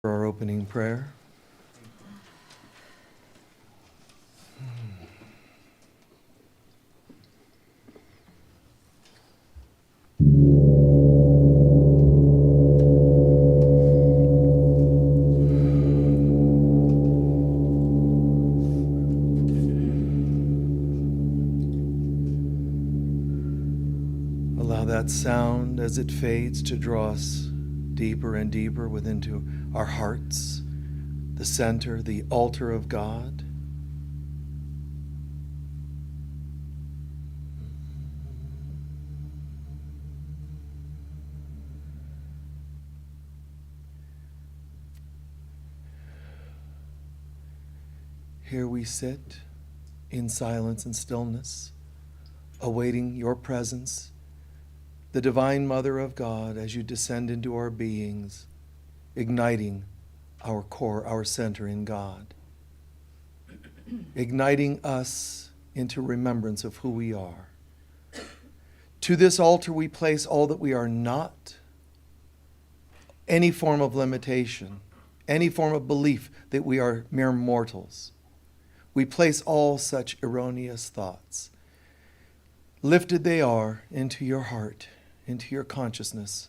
For our opening prayer. Allow that sound as it fades to draw us deeper and deeper within our hearts, the center, the altar of God. Here we sit in silence and stillness, awaiting your presence, the Divine Mother of God, as you descend into our beings, igniting our core, our center in God, igniting us into remembrance of who we are. To this altar we place all that we are not, any form of limitation, any form of belief that we are mere mortals. We place all such erroneous thoughts. Lifted they are into your heart, into your consciousness,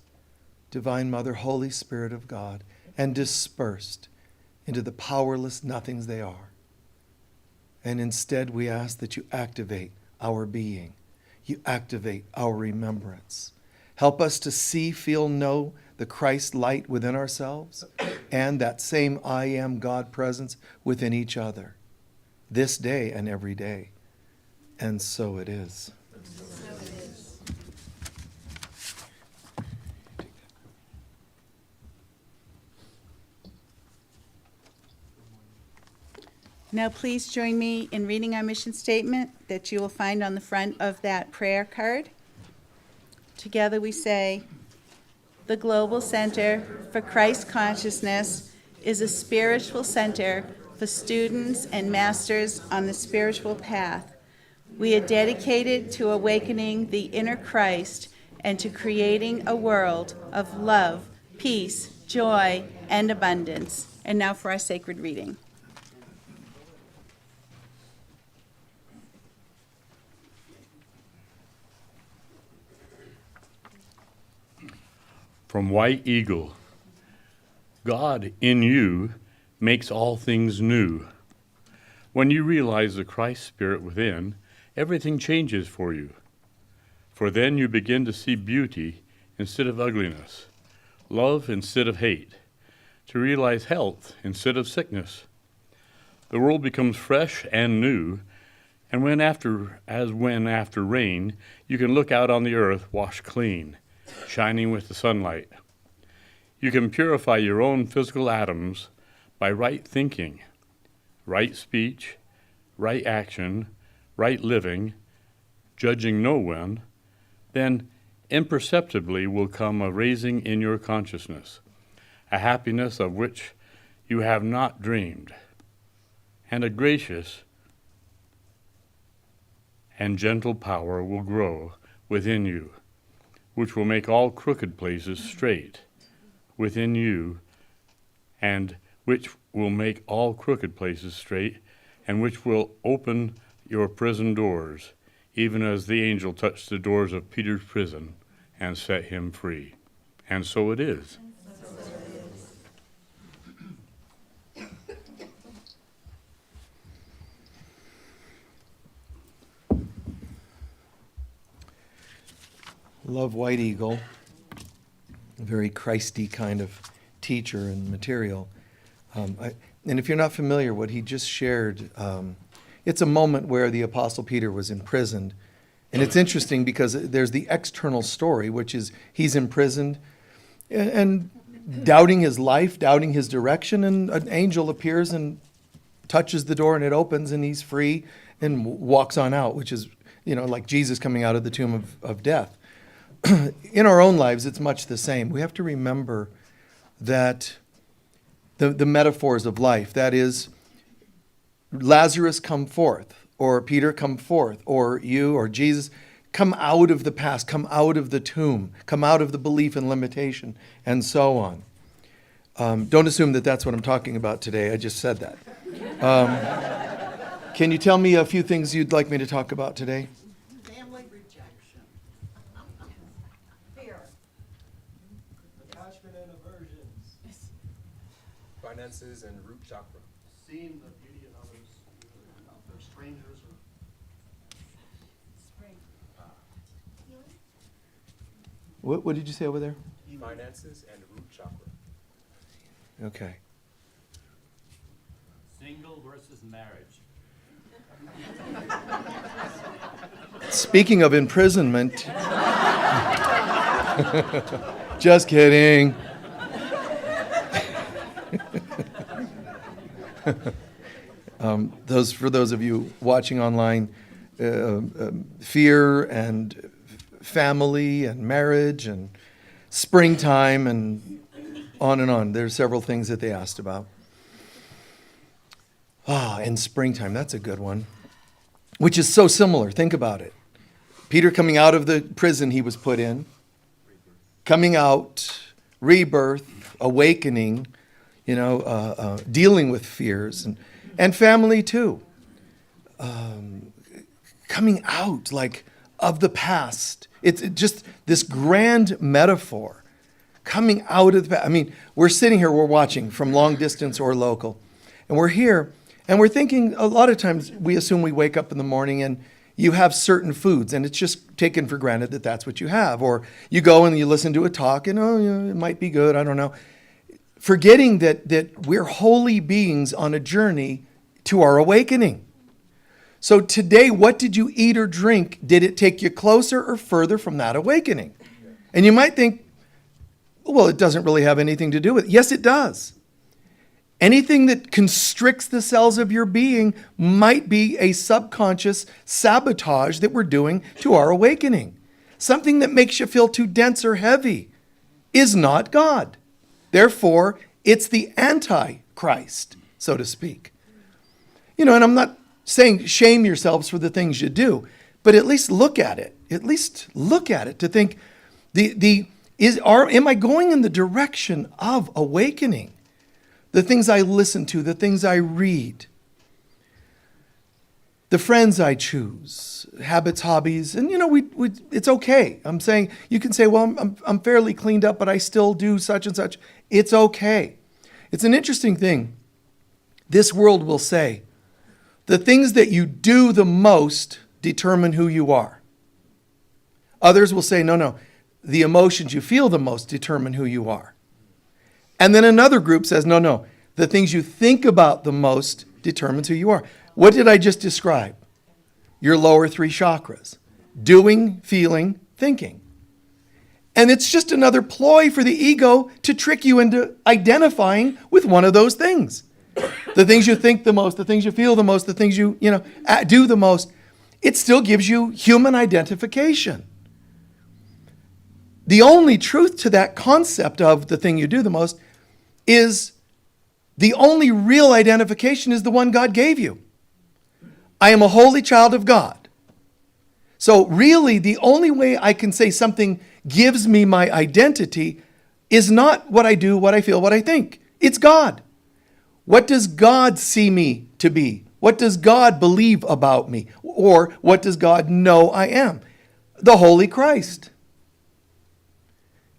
Divine Mother, Holy Spirit of God, and dispersed into the powerless nothings they are. And instead we ask that you activate our being. You activate our remembrance. Help us to see, feel, know the Christ light within ourselves and that same I am God presence within each other, this day and every day. And so it is. Now please join me in reading our mission statement that you will find on the front of that prayer card. Together we say, the Global Center for Christ Consciousness is a spiritual center for students and masters on the spiritual path. We are dedicated to awakening the inner Christ and to creating a world of love, peace, joy, and abundance. And now for our sacred reading. From White Eagle, God in you makes all things new. When you realize the Christ Spirit within, everything changes for you. For then you begin to see beauty instead of ugliness, love instead of hate, to realize health instead of sickness. The world becomes fresh and new, and when after rain, you can look out on the earth washed clean, shining with the sunlight. You can purify your own physical atoms by right thinking, right speech, right action, right living, judging no one. Then imperceptibly will come a raising in your consciousness, a happiness of which you have not dreamed, and a gracious and gentle power will grow within you, which will make all crooked places straight within you, and which will make all crooked places straight, and which will open your prison doors, even as the angel touched the doors of Peter's prison and set him free. And so it is. Love White Eagle, a very Christy kind of teacher and material. And if you're not familiar, what he just shared, it's a moment where the Apostle Peter was imprisoned. And it's interesting because there's the external story, which is he's imprisoned and doubting his life, doubting his direction, and an angel appears and touches the door and it opens and he's free and walks on out, which is, like Jesus coming out of the tomb of death. In our own lives, it's much the same. We have to remember that the metaphors of life, that is, Lazarus come forth, or Peter come forth, or you or Jesus, come out of the past, come out of the tomb, come out of the belief and limitation, and so on. Don't assume that that's what I'm talking about today. I just said that. Can you tell me a few things you'd like me to talk about today? Family rejection. Fear. Attachment and aversions. Finances and root chakra. Seeing the beauty in others, even if they're strangers or. What did you say over there? Finances and root chakra. Okay. Single versus marriage. Speaking of imprisonment, just kidding. For those of you watching online, fear and family and marriage and springtime and on and on. There's several things that they asked about. And springtime, that's a good one, which is so similar. Think about it. Peter coming out of the prison he was put in, coming out, rebirth, awakening, dealing with fears, and family too. Coming out like of the past. It's just this grand metaphor. Coming out of the past. I mean, we're sitting here, we're watching from long distance or local, and we're here, and we're thinking, a lot of times we assume we wake up in the morning and you have certain foods, and it's just taken for granted that that's what you have. Or you go and you listen to a talk, and it might be good, I don't know. Forgetting that we're holy beings on a journey to our awakening. So today, what did you eat or drink? Did it take you closer or further from that awakening? And you might think, well, it doesn't really have anything to do with it. Yes, it does. Anything that constricts the cells of your being might be a subconscious sabotage that we're doing to our awakening. Something that makes you feel too dense or heavy is not God. Therefore, it's the anti-Christ, so to speak. And I'm not saying shame yourselves for the things you do, but at least look at it. At least look at it to think, am I going in the direction of awakening? The things I listen to, the things I read, the friends I choose, habits, hobbies, and it's okay. I'm saying you can say, well, I'm fairly cleaned up, but I still do such and such. It's okay. It's an interesting thing. This world will say, the things that you do the most determine who you are. Others will say, no, the emotions you feel the most determine who you are. And then another group says, no, the things you think about the most determines who you are. What did I just describe? Your lower three chakras. Doing, feeling, thinking. And it's just another ploy for the ego to trick you into identifying with one of those things. The things you think the most, the things you feel the most, the things you do the most. It still gives you human identification. The only truth to that concept of the thing you do the most is the only real identification is the one God gave you. I am a holy child of God. So really, the only way I can say something gives me my identity is not what I do, what I feel, what I think. It's God. What does God see me to be? What does God believe about me? Or what does God know I am? The Holy Christ.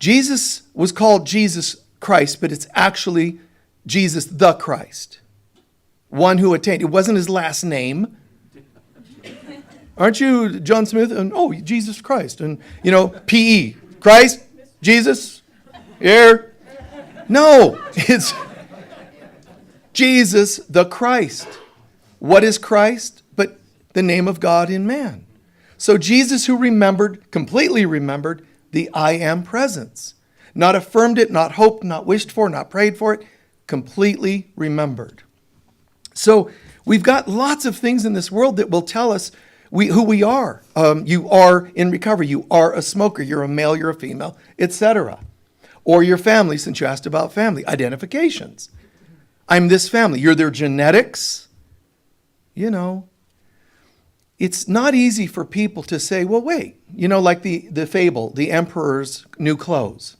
Jesus was called Jesus Christ, but it's actually Jesus the Christ. One who attained. It wasn't his last name. Aren't you John Smith? And Jesus Christ. And P.E. Christ, Jesus, here. No, it's Jesus the Christ. What is Christ? But the name of God in man. So Jesus who completely remembered the I am presence. Not affirmed it, not hoped, not wished for, not prayed for it. Completely remembered. So we've got lots of things in this world that will tell us who we are. You are in recovery. You are a smoker. You're a male, you're a female, etc. Or your family, since you asked about family. Identifications. I'm this family. You're their genetics. It's not easy for people to say, well, wait. Like the fable, the emperor's new clothes.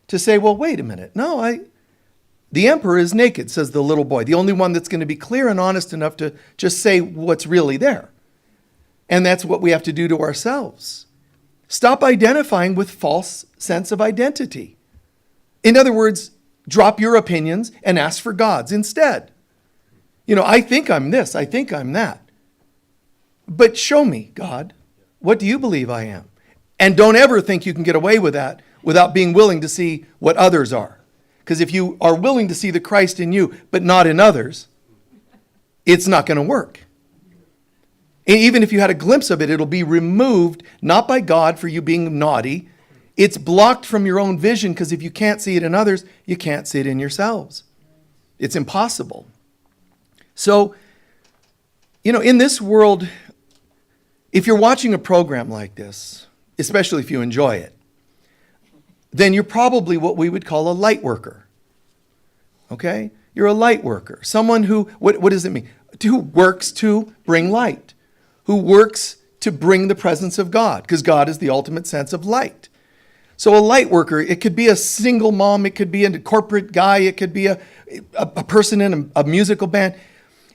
To say, well, wait a minute. No, The emperor is naked, says the little boy, the only one that's going to be clear and honest enough to just say what's really there. And that's what we have to do to ourselves. Stop identifying with false sense of identity. In other words, drop your opinions and ask for God's instead. I think I'm this, I think I'm that. But show me, God, what do you believe I am? And don't ever think you can get away with that without being willing to see what others are. Because if you are willing to see the Christ in you, but not in others, it's not going to work. Even if you had a glimpse of it, it'll be removed, not by God for you being naughty. It's blocked from your own vision, because if you can't see it in others, you can't see it in yourselves. It's impossible. So, in this world, if you're watching a program like this, especially if you enjoy it, then you're probably what we would call a light worker. Okay? You're a light worker. Someone who, what does it mean? Who works to bring light. Who works to bring the presence of God, because God is the ultimate sense of light. So a light worker, it could be a single mom, it could be a corporate guy, it could be a person in a musical band.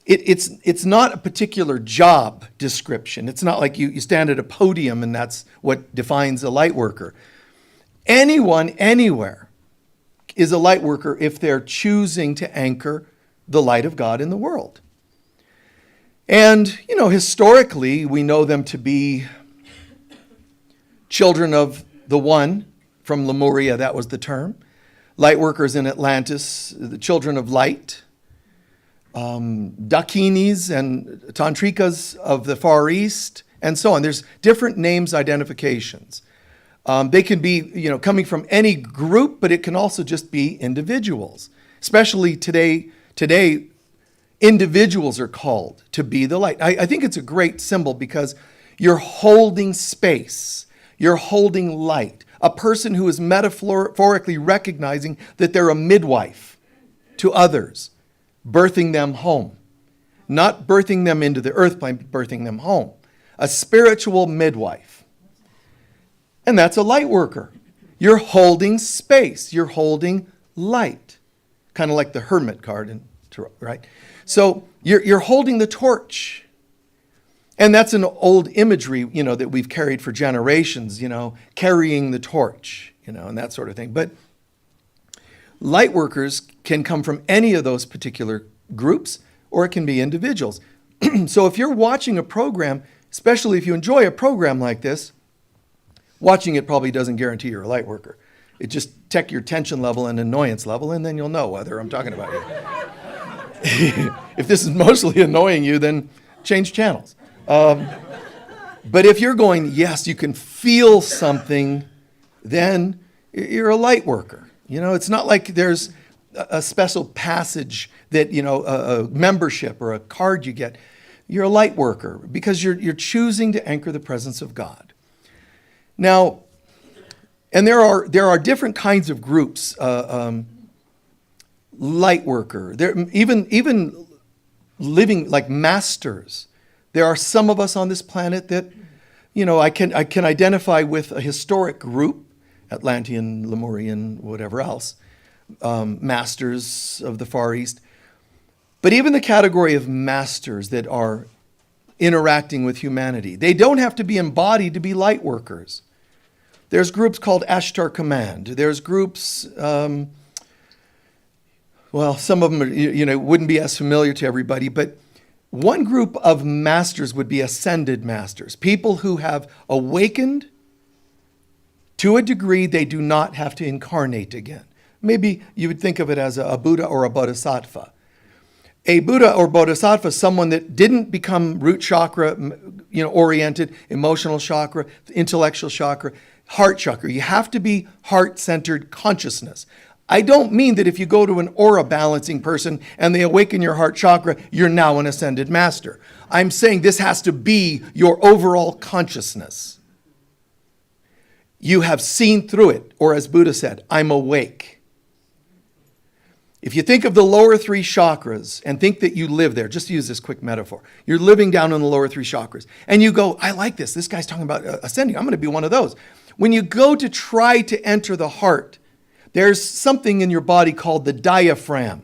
It's not a particular job description. It's not like you stand at a podium and that's what defines a light worker. Anyone, anywhere, is a light worker if they're choosing to anchor the light of God in the world. And, historically, we know them to be children of the One. From Lemuria, that was the term. Light workers in Atlantis, the children of light. Dakinis and Tantrikas of the Far East, and so on. There's different names, identifications. They can be, coming from any group, but it can also just be individuals. Especially today, individuals are called to be the light. I think it's a great symbol because you're holding space. You're holding light. A person who is metaphorically recognizing that they're a midwife to others, birthing them home. Not birthing them into the earth plane, but birthing them home. A spiritual midwife. And that's a light worker. You're holding space. You're holding light. Kind of like the hermit card, right? So you're holding the torch. And that's an old imagery, that we've carried for generations, carrying the torch, and that sort of thing. But light workers can come from any of those particular groups, or it can be individuals. So if you're watching a program, especially if you enjoy a program like this, watching it probably doesn't guarantee you're a light worker. It just check your tension level and annoyance level, and then you'll know whether I'm talking about you. If this is mostly annoying you, then change channels. But if you're going, yes, you can feel something, then you're a light worker. It's not like there's a special passage that, a membership or a card you get. You're a light worker because you're choosing to anchor the presence of God. Now, and there are different kinds of groups. Light worker. There even living like masters. There are some of us on this planet that, I can identify with a historic group, Atlantean, Lemurian, whatever else, masters of the Far East. But even the category of masters that are interacting with humanity, they don't have to be embodied to be light workers. There's groups called Ashtar Command. There's groups, some of them are, wouldn't be as familiar to everybody, but one group of masters would be ascended masters, people who have awakened to a degree they do not have to incarnate again. Maybe you would think of it as a Buddha or a Bodhisattva. A Buddha or Bodhisattva is someone that didn't become root chakra, oriented, emotional chakra, intellectual chakra, heart chakra. You have to be heart-centered consciousness. I don't mean that if you go to an aura balancing person and they awaken your heart chakra, you're now an ascended master. I'm saying this has to be your overall consciousness. You have seen through it, or as Buddha said, I'm awake. If you think of the lower three chakras and think that you live there, just use this quick metaphor. You're living down in the lower three chakras and you go, I like this. This guy's talking about ascending. I'm going to be one of those. When you go to try to enter the heart, there's something in your body called the diaphragm,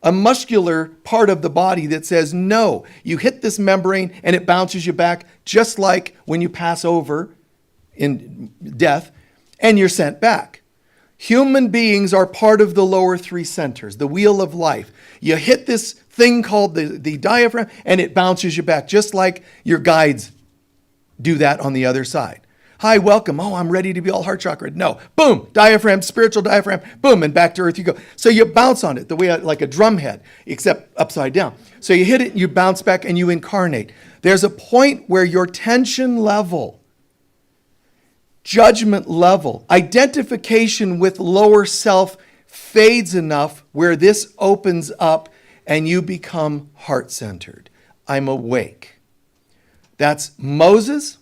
a muscular part of the body that says, no, you hit this membrane and it bounces you back, just like when you pass over in death and you're sent back. Human beings are part of the lower three centers, the wheel of life. You hit this thing called the diaphragm and it bounces you back, just like your guides do that on the other side. Hi, welcome. Oh, I'm ready to be all heart chakra. No, boom, diaphragm, spiritual diaphragm, boom, and back to earth you go. So you bounce on it the way like a drum head, except upside down. So you hit it, you bounce back, and you incarnate. There's a point where your tension level, judgment level, identification with lower self fades enough where this opens up and you become heart-centered. I'm awake. That's Moses.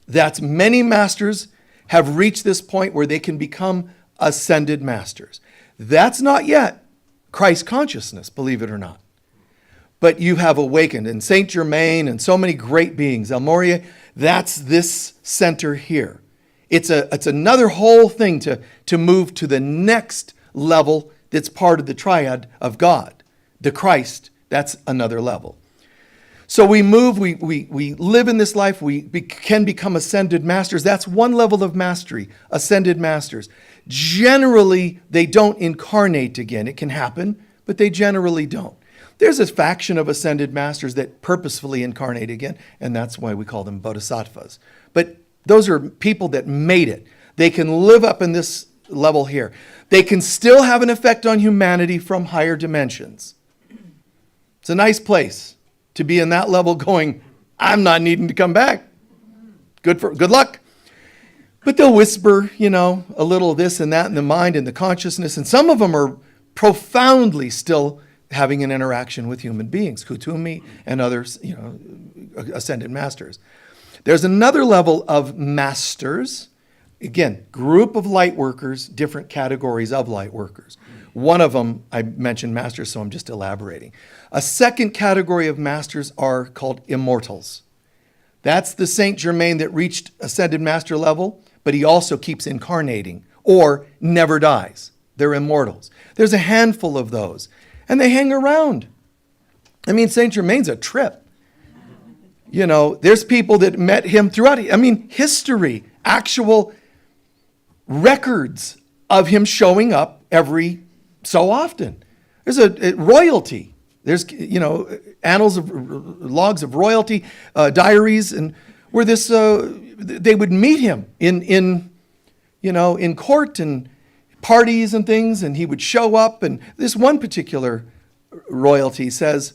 That's many masters have reached this point where they can become ascended masters. That's not yet Christ consciousness, believe it or not. But you have awakened. And Saint Germain and so many great beings, El Morya, that's this center here. It's another whole thing to move to the next level that's part of the triad of God. The Christ, that's another level. So we move, we live in this life, can become ascended masters. That's one level of mastery, ascended masters. Generally, they don't incarnate again. It can happen, but they generally don't. There's a faction of ascended masters that purposefully incarnate again, and that's why we call them bodhisattvas. But those are people that made it. They can live up in this level here. They can still have an effect on humanity from higher dimensions. It's a nice place to be in that level going, I'm not needing to come back. Good luck. But they'll whisper, a little of this and that in the mind and the consciousness. And some of them are profoundly still having an interaction with human beings, Kutumi and others, ascended masters. There's another level of masters. Again, group of light workers, different categories of light workers. One of them, I mentioned masters, so I'm just elaborating. A second category of masters are called immortals. That's the Saint Germain that reached ascended master level, but he also keeps incarnating or never dies. They're immortals. There's a handful of those, and they hang around. Saint Germain's a trip. There's people that met him throughout, history, actual records of him showing up every so often. There's a royalty. There's, annals of logs of royalty, diaries, and where they would meet him in court and parties and things, and he would show up. And this one particular royal says,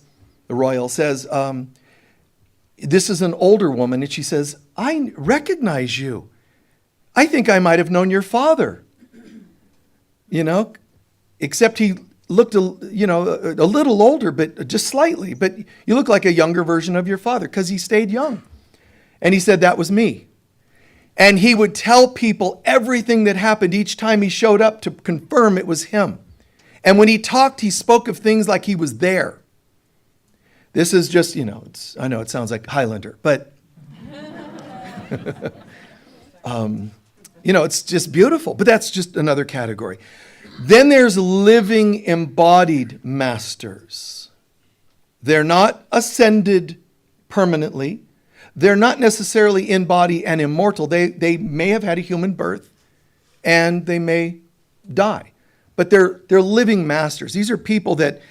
this is an older woman, and she says, I recognize you. I think I might have known your father. Except he looked, a little older, but just slightly. But you look like a younger version of your father because he stayed young. And he said, that was me. And he would tell people everything that happened each time he showed up to confirm it was him. And when he talked, he spoke of things like he was there. This is just, I know it sounds like Highlander, but, it's just beautiful. But that's just another category. Then there's living embodied masters. They're not ascended permanently. They're not necessarily in body and immortal. They may have had a human birth and they may die. But they're living masters. These are people that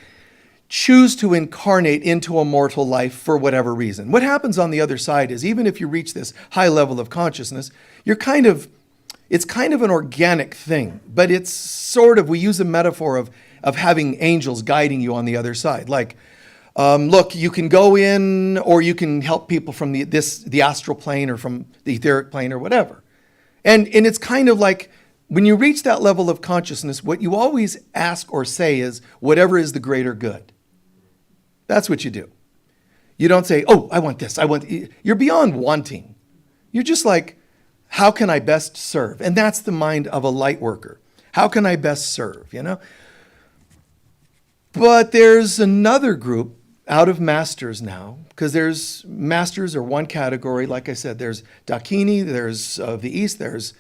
choose to incarnate into a mortal life for whatever reason. What happens on the other side is even if you reach this high level of consciousness, it's kind of an organic thing, but it's sort of, we use a metaphor of having angels guiding you on the other side. Like, look, you can go in or you can help people from the astral plane or from the etheric plane or whatever. And it's kind of like when you reach that level of consciousness, what you always ask or say is, whatever is the greater good. That's what you do. You don't say, oh, I want this. You're beyond wanting. You're just like, how can I best serve? And that's the mind of a light worker. How can I best serve, But there's another group out of masters now, because there's masters are one category. Like I said, there's Dakini, there's of the East, there's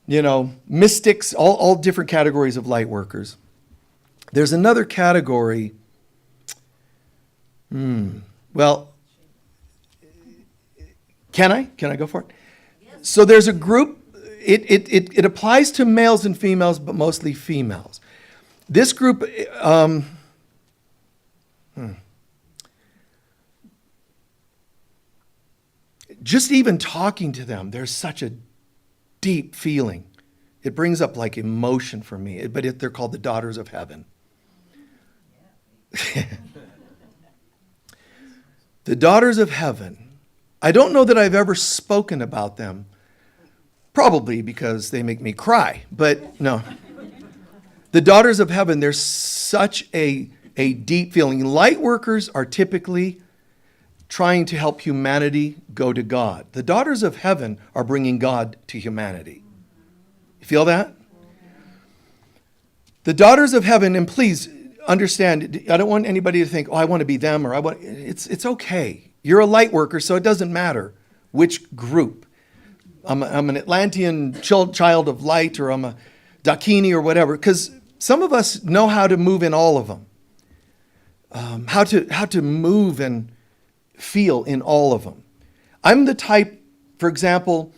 mystics, all different categories of light workers. There's another category. Well, can I go for it? So there's a group, it applies to males and females, but mostly females. This group, just even talking to them, there's such a deep feeling. It brings up like emotion for me, but they're called the daughters of heaven. The daughters of heaven. I don't know that I've ever spoken about them, probably because they make me cry, but no. The daughters of heaven, there's such a deep feeling. Light workers are typically trying to help humanity go to God. The daughters of heaven are bringing God to humanity. You feel that? The daughters of heaven, and please understand, I don't want anybody to think, I want to be them, or it's okay. You're a light worker, so it doesn't matter which group. I'm an Atlantean child of light, or I'm a Dakini or whatever, because some of us know how to move in all of them. How to move and feel in all of them. I'm the type, for example,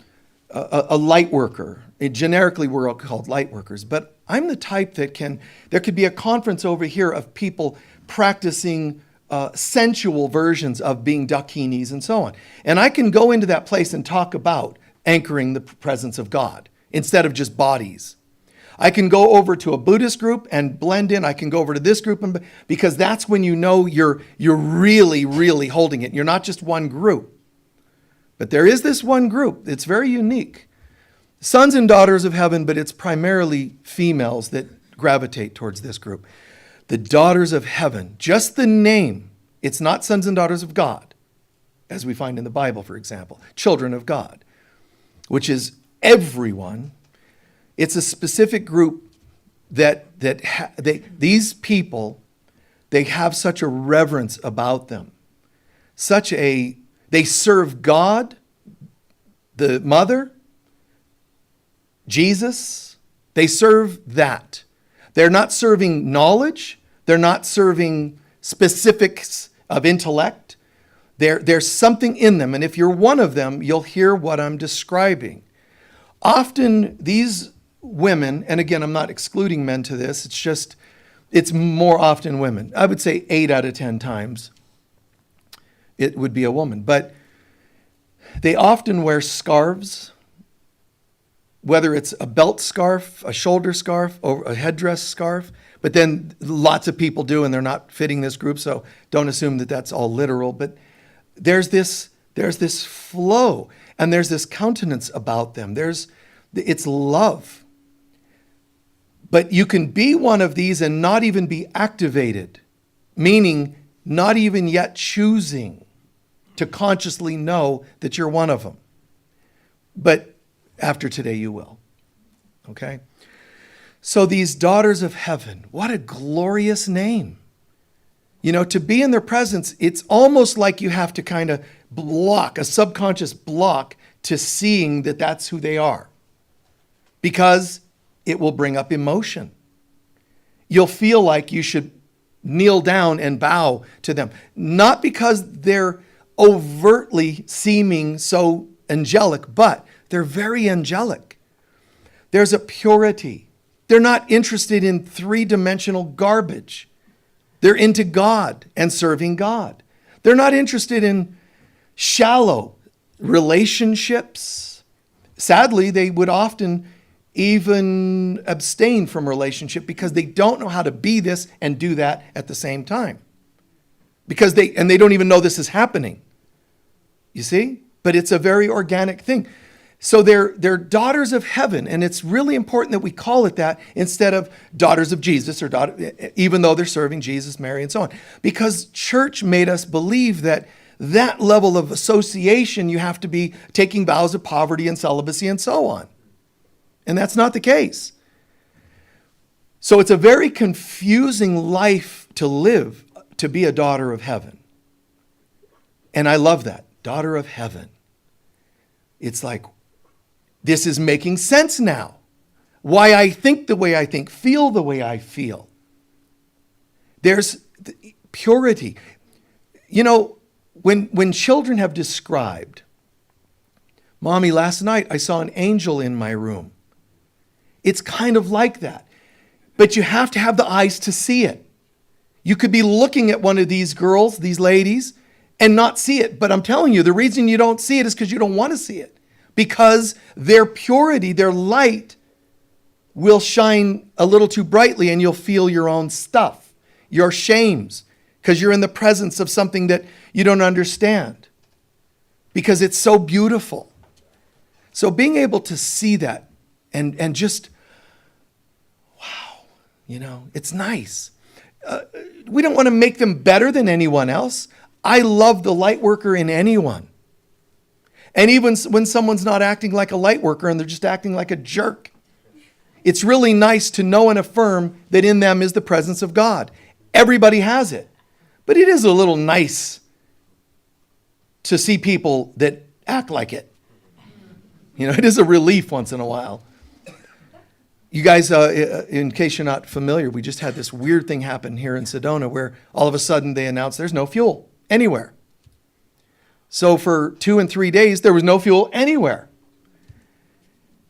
a light worker. Generically, we're all called light workers, but I'm the type that there could be a conference over here of people practicing sensual versions of being dakinis and so on. And I can go into that place and talk about anchoring the presence of God instead of just bodies. I can go over to a Buddhist group and blend in. I can go over to this group, because that's when you know you're really, really holding it. You're not just one group. But there is this one group. It's very unique. Sons and daughters of heaven, but it's primarily females that gravitate towards this group. The daughters of heaven, just the name. It's not sons and daughters of God, as we find in the Bible, for example. Children of God, which is everyone. It's a specific group these people, they have such a reverence about them. They serve God, the mother, Jesus. They serve that. They're not serving knowledge. They're not serving specifics of intellect. There's something in them. And if you're one of them, you'll hear what I'm describing. Often these women, and again, I'm not excluding men to this, it's more often women. I would say 8 out of 10 times it would be a woman. But they often wear scarves, whether it's a belt scarf, a shoulder scarf, or a headdress scarf. But then lots of people do, and they're not fitting this group, so don't assume that that's all literal. But there's this flow, and there's this countenance about them. It's love. But you can be one of these and not even be activated, meaning not even yet choosing to consciously know that you're one of them. But after today, you will. Okay? So these daughters of heaven, what a glorious name. To be in their presence, it's almost like you have to kind of block, a subconscious block to seeing that that's who they are. Because it will bring up emotion. You'll feel like you should kneel down and bow to them. Not because they're overtly seeming so angelic, but they're very angelic. There's a purity. They're not interested in three-dimensional garbage. They're into God and serving God. They're not interested in shallow relationships. Sadly, they would often even abstain from relationship because they don't know how to be this and do that at the same time. And they don't even know this is happening. You see? But it's a very organic thing. So they're daughters of heaven, and it's really important that we call it that instead of daughters of Jesus, even though they're serving Jesus, Mary, and so on. Because church made us believe that level of association, you have to be taking vows of poverty and celibacy and so on. And that's not the case. So it's a very confusing life to live, to be a daughter of heaven. And I love that, daughter of heaven. It's like, this is making sense now. why I think the way I think, feel the way I feel. There's purity. You know, when children have described, Mommy, last night I saw an angel in my room. It's kind of like that. But you have to have the eyes to see it. You could be looking at one of these girls, these ladies, and not see it. But I'm telling you, the reason you don't see it is because you don't want to see it. Because their purity, their light will shine a little too brightly and you'll feel your own stuff, your shames, because you're in the presence of something that you don't understand. Because it's so beautiful. So being able to see that and just, wow, you know, it's nice. We don't want to make them better than anyone else. I love the light worker in anyone. And even when someone's not acting like a light worker and they're just acting like a jerk, it's really nice to know and affirm that in them is the presence of God. Everybody has it. But it is a little nice to see people that act like it. You know, it is a relief once in a while. You guys, in case you're not familiar, we just had this weird thing happen here in Sedona where all of a sudden they announced there's no fuel anywhere. So for 2 and 3 days, there was no fuel anywhere.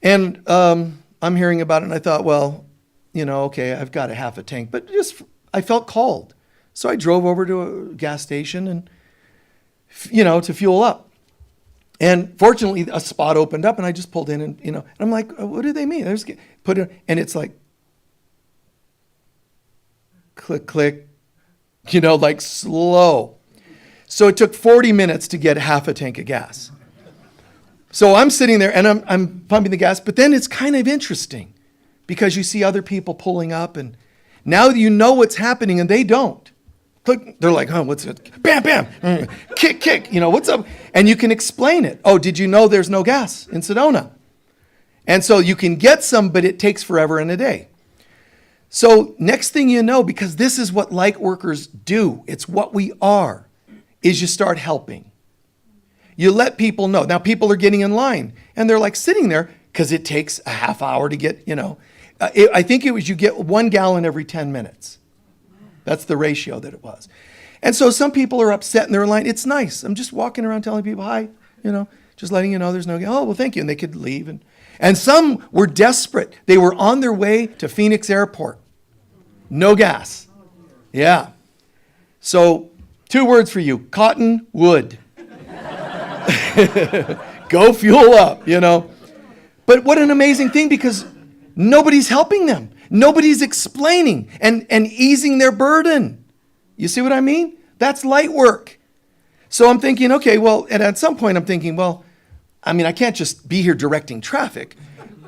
And I'm hearing about it and I thought, well, you know, okay, I've got a half a tank, but just, I felt called. So I drove over to a gas station and, you know, to fuel up. And fortunately, a spot opened up and I just pulled in and, you know, and I'm like, what do they mean? I just put it, and it's like, click, click, you know, like slow. So it took 40 minutes to get half a tank of gas. So I'm sitting there and I'm pumping the gas, but then it's kind of interesting because you see other people pulling up and now you know what's happening and they don't. They're like, oh, what's it? Bam, bam, kick, kick, you know, what's up? And you can explain it. Oh, did you know there's no gas in Sedona? And so you can get some, but it takes forever and a day. So next thing you know, because this is what light workers do, it's what we are, is you start helping. You let people know. Now people are getting in line and they're like sitting there because it takes a half hour to get, you know, I think it was you get 1 gallon every 10 minutes. That's the ratio that it was. And so some people are upset and they're in line. It's nice. I'm just walking around telling people, hi, you know, just letting you know there's no, oh, well, thank you. And they could leave. And some were desperate. They were on their way to Phoenix Airport. No gas. Yeah. So 2 words for you, cotton wood. Go fuel up, you know. But what an amazing thing because nobody's helping them. Nobody's explaining and easing their burden. You see what I mean? That's light work. So I'm thinking, okay, well, and at some point I'm thinking, well, I mean, I can't just be here directing traffic.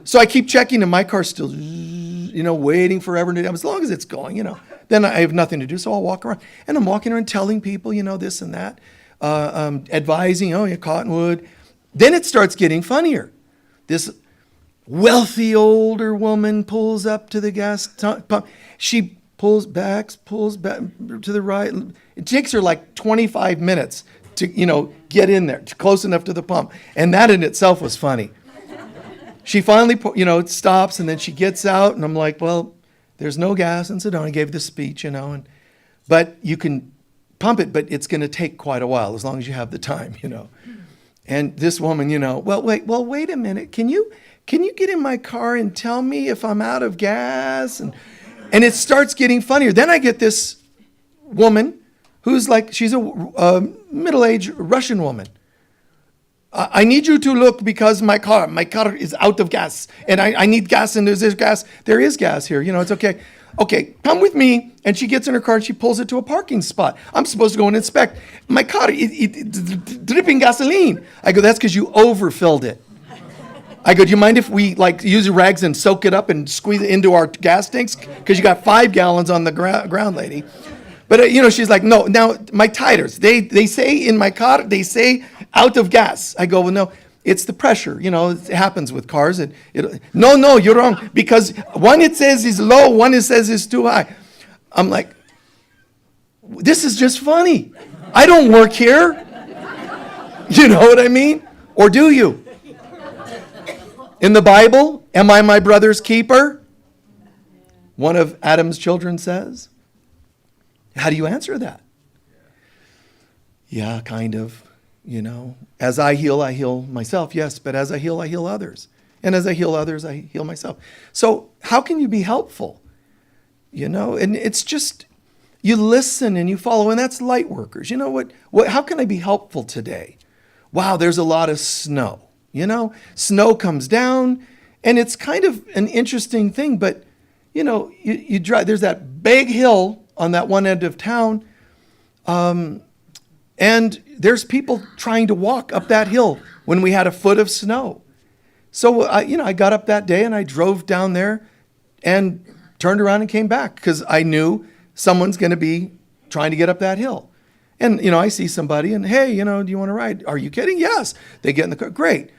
So I keep checking and my car's still, you know, waiting forever. As long as it's going, you know, then I have nothing to do. So I'll walk around and I'm walking around telling people, you know, this and that, advising, oh, yeah, cottonwood. Then it starts getting funnier. This wealthy older woman pulls up to the gas pump. She pulls back to the right. It takes her like 25 minutes to, you know, get in there, close enough to the pump. And that in itself was funny. She finally, you know, stops and then she gets out and I'm like, well, there's no gas in Sedona. I gave this speech, you know, but you can pump it, but it's going to take quite a while as long as you have the time, you know. And this woman, you know, wait a minute. Can you get in my car and tell me if I'm out of gas? And it starts getting funnier. Then I get this woman who's like, she's a middle-aged Russian woman. I need you to look because my car is out of gas and I need gas and there's gas. There is gas here. You know, it's okay. Okay, come with me. And she gets in her car and she pulls it to a parking spot. I'm supposed to go and inspect. My car, it's dripping gasoline. I go, that's because you overfilled it. I go, do you mind if we like use rags and soak it up and squeeze it into our gas tanks? Because you got 5 gallons on the ground, lady. But, you know, she's like, no, now my tires, they say in my car, they say out of gas. I go, well, no, it's the pressure. You know, it happens with cars. No, you're wrong. Because one it says is low, one it says is too high. I'm like, this is just funny. I don't work here. You know what I mean? Or do you? In the Bible, am I my brother's keeper? One of Adam's children says. How do you answer that? Yeah, kind of, As I heal myself. Yes, but as I heal others. And as I heal others, I heal myself. So how can you be helpful? And it's just, you listen and you follow, and that's Lightworkers. You know what? How can I be helpful today? Wow, there's a lot of snow. Snow comes down, and it's kind of an interesting thing, but you drive, there's that big hill on that one end of town, and there's people trying to walk up that hill when we had a foot of snow. So, I got up that day and I drove down there and turned around and came back because I knew someone's going to be trying to get up that hill. And, I see somebody and, hey, do you want to ride? Are you kidding? Yes. They get in the car. Great.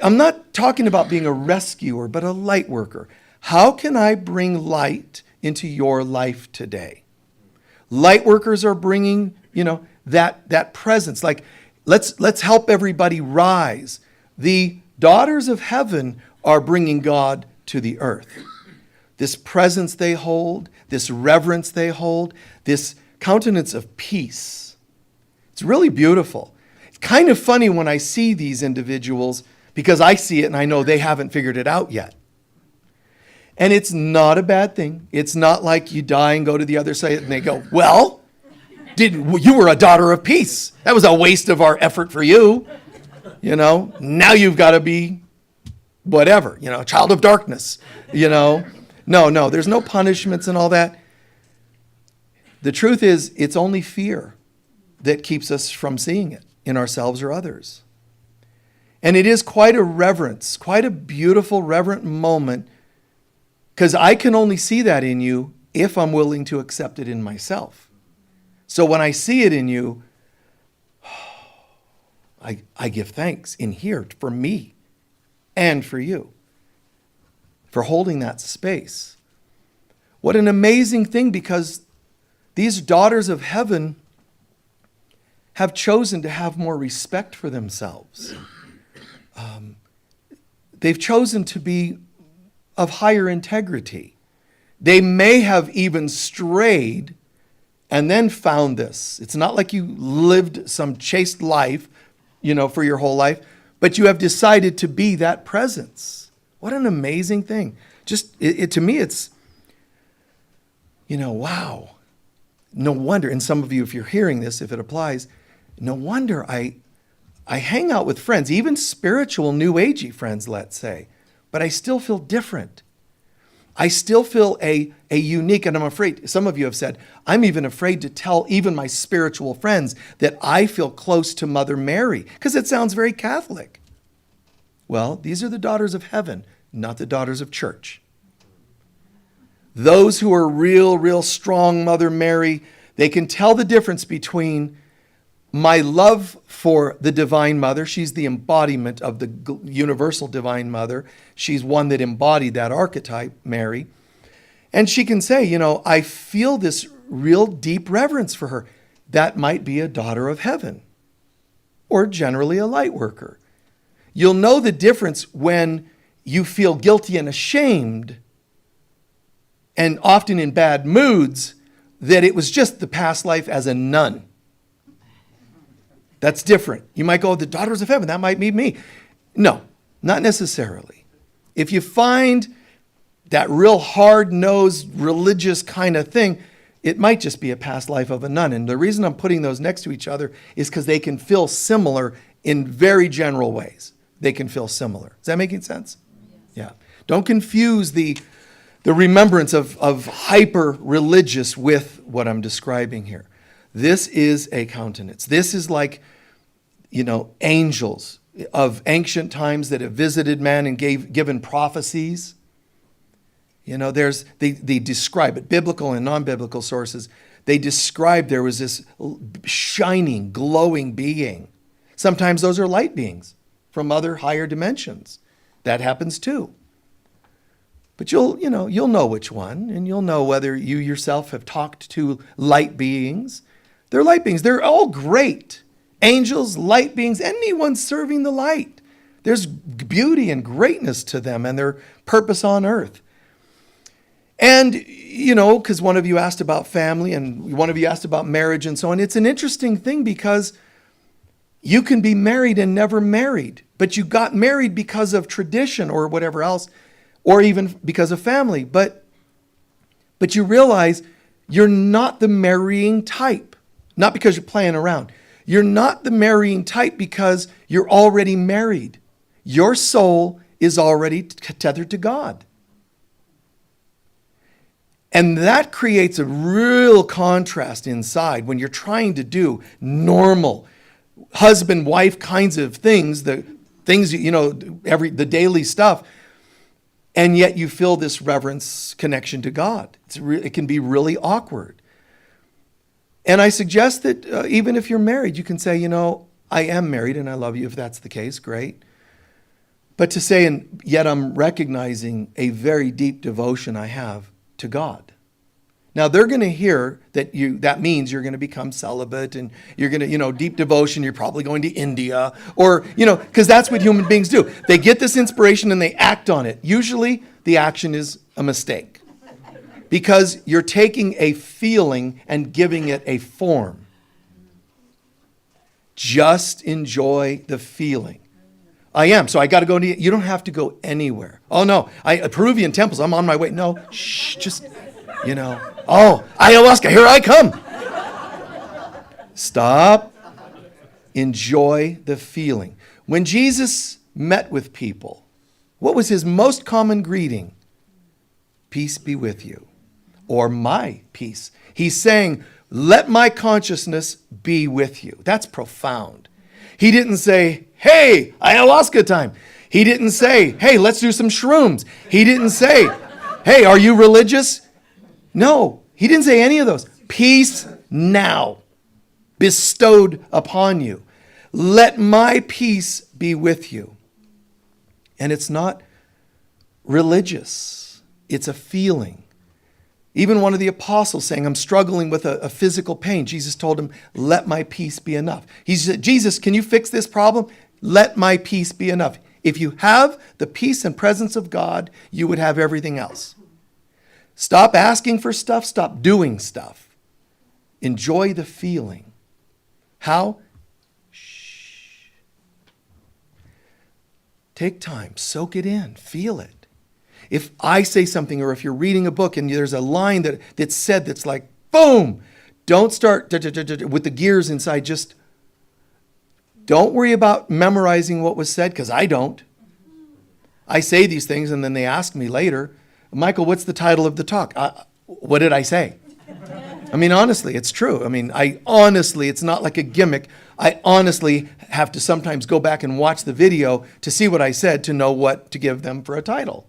I'm not talking about being a rescuer, but a light worker. How can I bring light into your life today? Light workers are bringing, that presence. Like, let's help everybody rise. The daughters of heaven are bringing God to the earth. This presence they hold, this reverence they hold, this countenance of peace. It's really beautiful. It's kind of funny when I see these individuals because I see it and I know they haven't figured it out yet. And it's not a bad thing. It's not like you die and go to the other side and they go, well, you were a daughter of peace. That was a waste of our effort for you. Now you've got to be whatever, a child of darkness, No, there's no punishments and all that. The truth is, it's only fear that keeps us from seeing it in ourselves or others. And it is quite a reverence, quite a beautiful, reverent moment, because I can only see that in you if I'm willing to accept it in myself. So when I see it in you, I give thanks in here for me and for you, for holding that space. What an amazing thing, because these daughters of heaven have chosen to have more respect for themselves. They've chosen to be of higher integrity. They may have even strayed and then found this. It's not like you lived some chaste life, for your whole life, but you have decided to be that presence. What an amazing thing. Just, to me, it's, wow. No wonder, and some of you, if you're hearing this, if it applies, no wonder I hang out with friends, even spiritual, new agey friends, let's say, but I still feel different. I still feel a unique, and I'm afraid, some of you have said, I'm even afraid to tell even my spiritual friends that I feel close to Mother Mary, because it sounds very Catholic. Well, these are the daughters of heaven, not the daughters of church. Those who are real strong Mother Mary, they can tell the difference between my love for the Divine Mother. She's the embodiment of the universal Divine Mother. She's one that embodied that archetype, Mary. And she can say, I feel this real deep reverence for her. That might be a daughter of heaven, or generally a light worker. You'll know the difference when you feel guilty and ashamed, and often in bad moods, that it was just the past life as a nun. That's different. You might go, the daughters of heaven, that might be me. No, not necessarily. If you find that real hard-nosed religious kind of thing, it might just be a past life of a nun. And the reason I'm putting those next to each other is because they can feel similar in very general ways. They can feel similar. Is that making sense? Yes. Yeah. Don't confuse the remembrance of hyper-religious with what I'm describing here. This is a countenance. This is like, angels of ancient times that have visited man and given prophecies. They describe it, biblical and non-biblical sources. They describe there was this shining, glowing being. Sometimes those are light beings from other higher dimensions. That happens too. But you'll know which one, and you'll know whether you yourself have talked to light beings. They're light beings. They're all great. Angels, light beings, anyone serving the light. There's beauty and greatness to them and their purpose on earth. And, because one of you asked about family and one of you asked about marriage and so on, it's an interesting thing because you can be married and never married, but you got married because of tradition or whatever else, or even because of family. But you realize you're not the marrying type, not because you're playing around. You're not the marrying type because you're already married. Your soul is already tethered to God. And that creates a real contrast inside when you're trying to do normal husband-wife kinds of things, the daily stuff, and yet you feel this reverence connection to God. It can be really awkward. And I suggest that even if you're married, you can say, I am married and I love you if that's the case, great. But to say, and yet I'm recognizing a very deep devotion I have to God. Now they're going to hear that means you're going to become celibate and you're going to, deep devotion, you're probably going to India or, because that's what human beings do. They get this inspiration and they act on it. Usually the action is a mistake because you're taking a feeling and giving it a form. Just enjoy the feeling. I am. So I got to go to, you don't have to go anywhere. Oh no, Peruvian temples, I'm on my way. No, shh, just, oh, ayahuasca, here I come. Stop. Enjoy the feeling. When Jesus met with people, what was his most common greeting? Peace be with you. Or my peace. He's saying, let my consciousness be with you. That's profound. He didn't say, hey, ayahuasca time. He didn't say, hey, let's do some shrooms. He didn't say, hey, are you religious? No, he didn't say any of those. Peace now bestowed upon you. Let my peace be with you. And it's not religious. It's a feeling. Even one of the apostles saying, I'm struggling with a physical pain. Jesus told him, let my peace be enough. He said, Jesus, can you fix this problem? Let my peace be enough. If you have the peace and presence of God, you would have everything else. Stop asking for stuff. Stop doing stuff. Enjoy the feeling. How? Shh. Take time. Soak it in. Feel it. If I say something or if you're reading a book and there's a line that's said that's like, boom, don't start with the gears inside. Just don't worry about memorizing what was said, because I don't. I say these things and then they ask me later, Michael, what's the title of the talk? What did I say? I mean, honestly, it's true. I mean, it's not like a gimmick. I honestly have to sometimes go back and watch the video to see what I said to know what to give them for a title.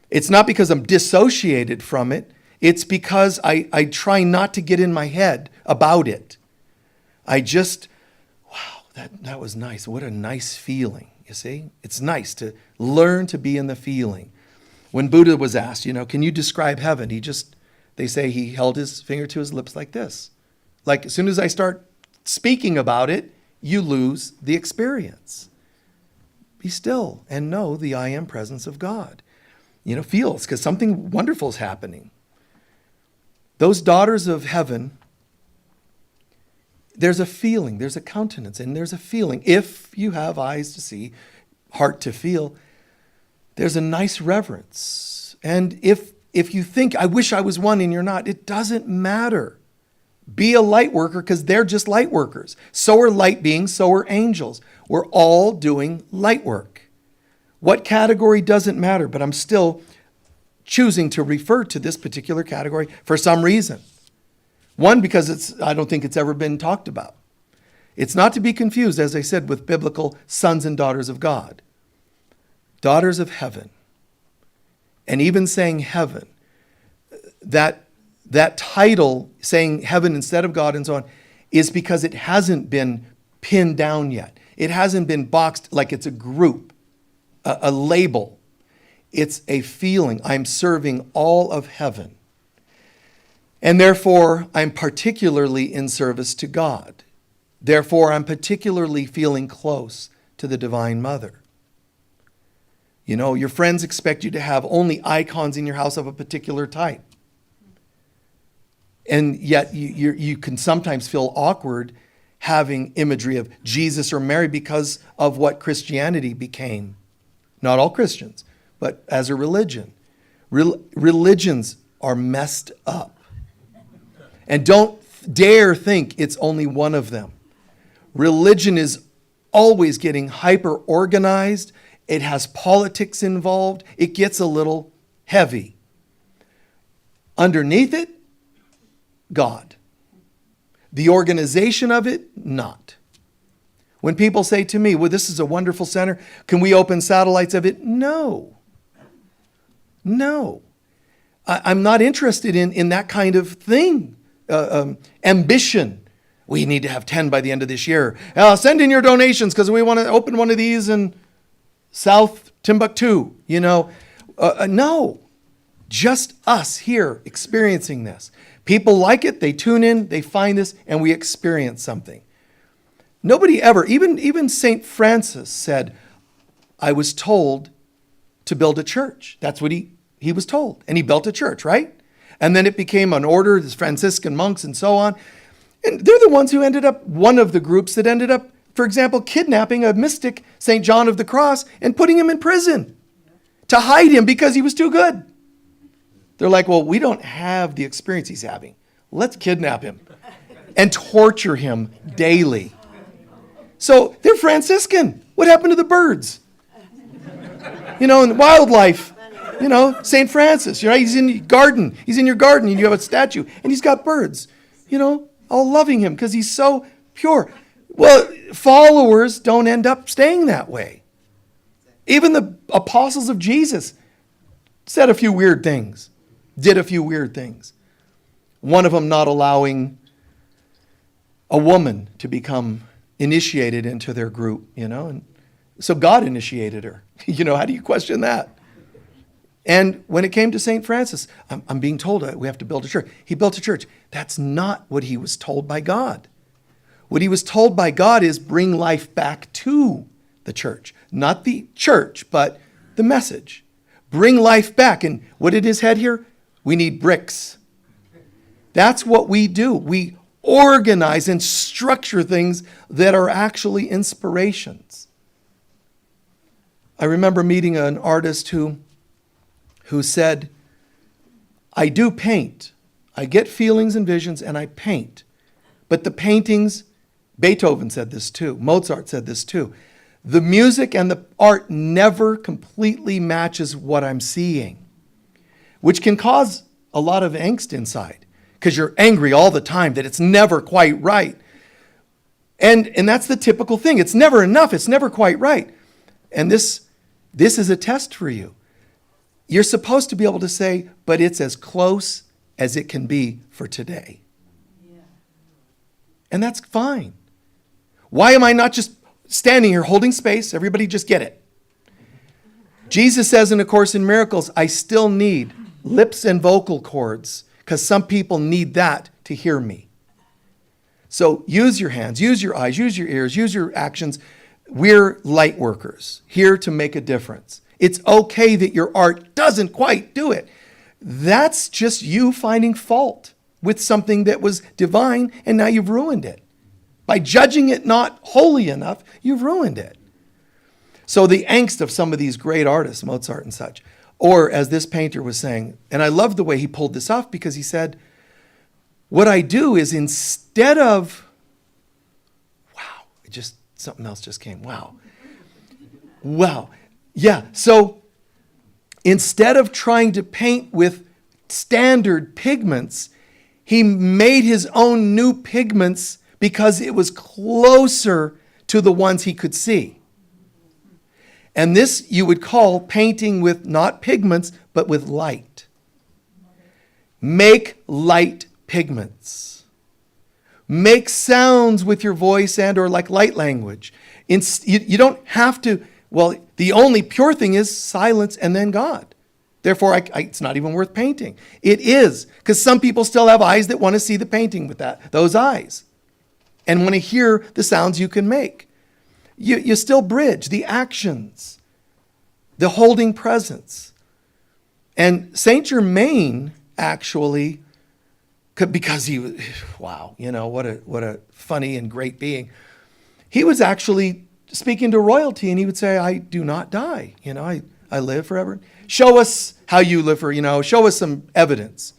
It's not because I'm dissociated from it. It's because I try not to get in my head about it. Wow, that was nice. What a nice feeling, you see? It's nice to learn to be in the feeling. When Buddha was asked, can you describe heaven? They say he held his finger to his lips like this. Like as soon as I start speaking about it, you lose the experience. Be still and know the I am presence of God. Feels, because something wonderful is happening. Those daughters of heaven, there's a feeling, there's a countenance, and there's a feeling. If you have eyes to see, heart to feel, there's a nice reverence. And if you think, I wish I was one and you're not, it doesn't matter. Be a light worker because they're just light workers. So are light beings, so are angels. We're all doing light work. What category doesn't matter, but I'm still choosing to refer to this particular category for some reason. One, because I don't think it's ever been talked about. It's not to be confused, as I said, with biblical sons and daughters of God. Daughters of heaven. And even saying heaven, that title, saying heaven instead of God and so on, is because it hasn't been pinned down yet. It hasn't been boxed like it's a group. A label. It's a feeling. I'm serving all of heaven. And therefore, I'm particularly in service to God. Therefore, I'm particularly feeling close to the Divine Mother. You know, your friends expect you to have only icons in your house of a particular type. And yet you can sometimes feel awkward having imagery of Jesus or Mary because of what Christianity became. Not all Christians, but as a religion. Religions are messed up. And don't dare think it's only one of them. Religion is always getting hyper organized. It has politics involved. It gets a little heavy. Underneath it, God. The organization of it, not. When people say to me, well, this is a wonderful center, can we open satellites of it? No. No. I'm not interested in that kind of thing. Ambition. We need to have 10 by the end of this year. Send in your donations because we want to open one of these in South Timbuktu. You know, no. Just us here experiencing this. People like it, they tune in, they find this, and we experience something. Nobody ever, even St. Francis said, I was told to build a church. That's what he was told. And he built a church, right? And then it became an order, the Franciscan monks and so on. And they're the ones who ended up, one of the groups that ended up, for example, kidnapping a mystic, St. John of the Cross, and putting him in prison to hide him because he was too good. They're like, well, we don't have the experience he's having. Let's kidnap him and torture him daily. So they're Franciscan. What happened to the birds? You know, and wildlife. You know, St. Francis, you know, he's in your garden. He's in your garden and you have a statue and he's got birds, you know, all loving him because he's so pure. Well, followers don't end up staying that way. Even the apostles of Jesus said a few weird things, did a few weird things. One of them not allowing a woman to become initiated into their group, you know, and so God initiated her. You know, how do you question that? And when it came to St. Francis, I'm being told we have to build a church. He built a church. That's not what he was told by God. What he was told by God is bring life back to the church. Not the church, but the message. Bring life back. And what did his head here? We need bricks. That's what we do. We organize and structure things that are actually inspirations. I remember meeting an artist who said, I do paint. I get feelings and visions and I paint. But the paintings, Beethoven said this too, Mozart said this too, the music and the art never completely matches what I'm seeing, which can cause a lot of angst inside because you're angry all the time that it's never quite right. And that's the typical thing. It's never enough. It's never quite right. And this is a test for you. You're supposed to be able to say, but it's as close as it can be for today. Yeah. And that's fine. Why am I not just standing here holding space? Everybody just get it. Jesus says in A Course in Miracles, I still need lips and vocal cords because some people need that to hear me. So use your hands, use your eyes, use your ears, use your actions. We're light workers, here to make a difference. It's okay that your art doesn't quite do it. That's just you finding fault with something that was divine, and now you've ruined it. By judging it not holy enough, you've ruined it. So the angst of some of these great artists, Mozart and such, or as this painter was saying, and I love the way he pulled this off because he said, what I do is instead of, something else just came, wow. Yeah, so instead of trying to paint with standard pigments, he made his own new pigments because it was closer to the ones he could see. And this you would call painting with not pigments, but with light. Make light pigments. Make sounds with your voice and or like light language. You don't have to, well, the only pure thing is silence and then God. Therefore, it's not even worth painting. It is, because some people still have eyes that want to see the painting with those eyes and want to hear the sounds you can make. You still bridge the actions. the holding presence. And Saint Germain actually, because he was, wow, what a funny and great being. He was actually speaking to royalty, and he would say, I do not die. I live forever. Show us how you live show us some evidence.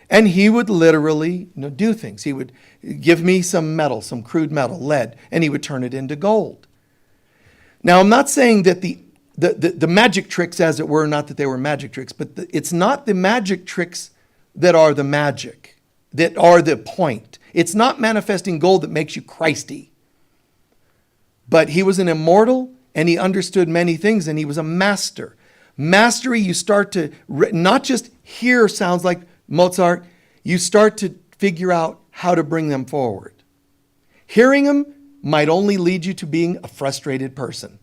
And he would literally do things. He would give me some metal, some crude metal, lead, and he would turn it into gold. Now, I'm not saying that the magic tricks, as it were, not that they were magic tricks, but it's not the magic tricks that are the magic, that are the point. It's not manifesting gold that makes you Christy. But he was an immortal, and he understood many things, and he was a master. Mastery, you start to not just hear sounds like Mozart, you start to figure out how to bring them forward. Hearing them might only lead you to being a frustrated person.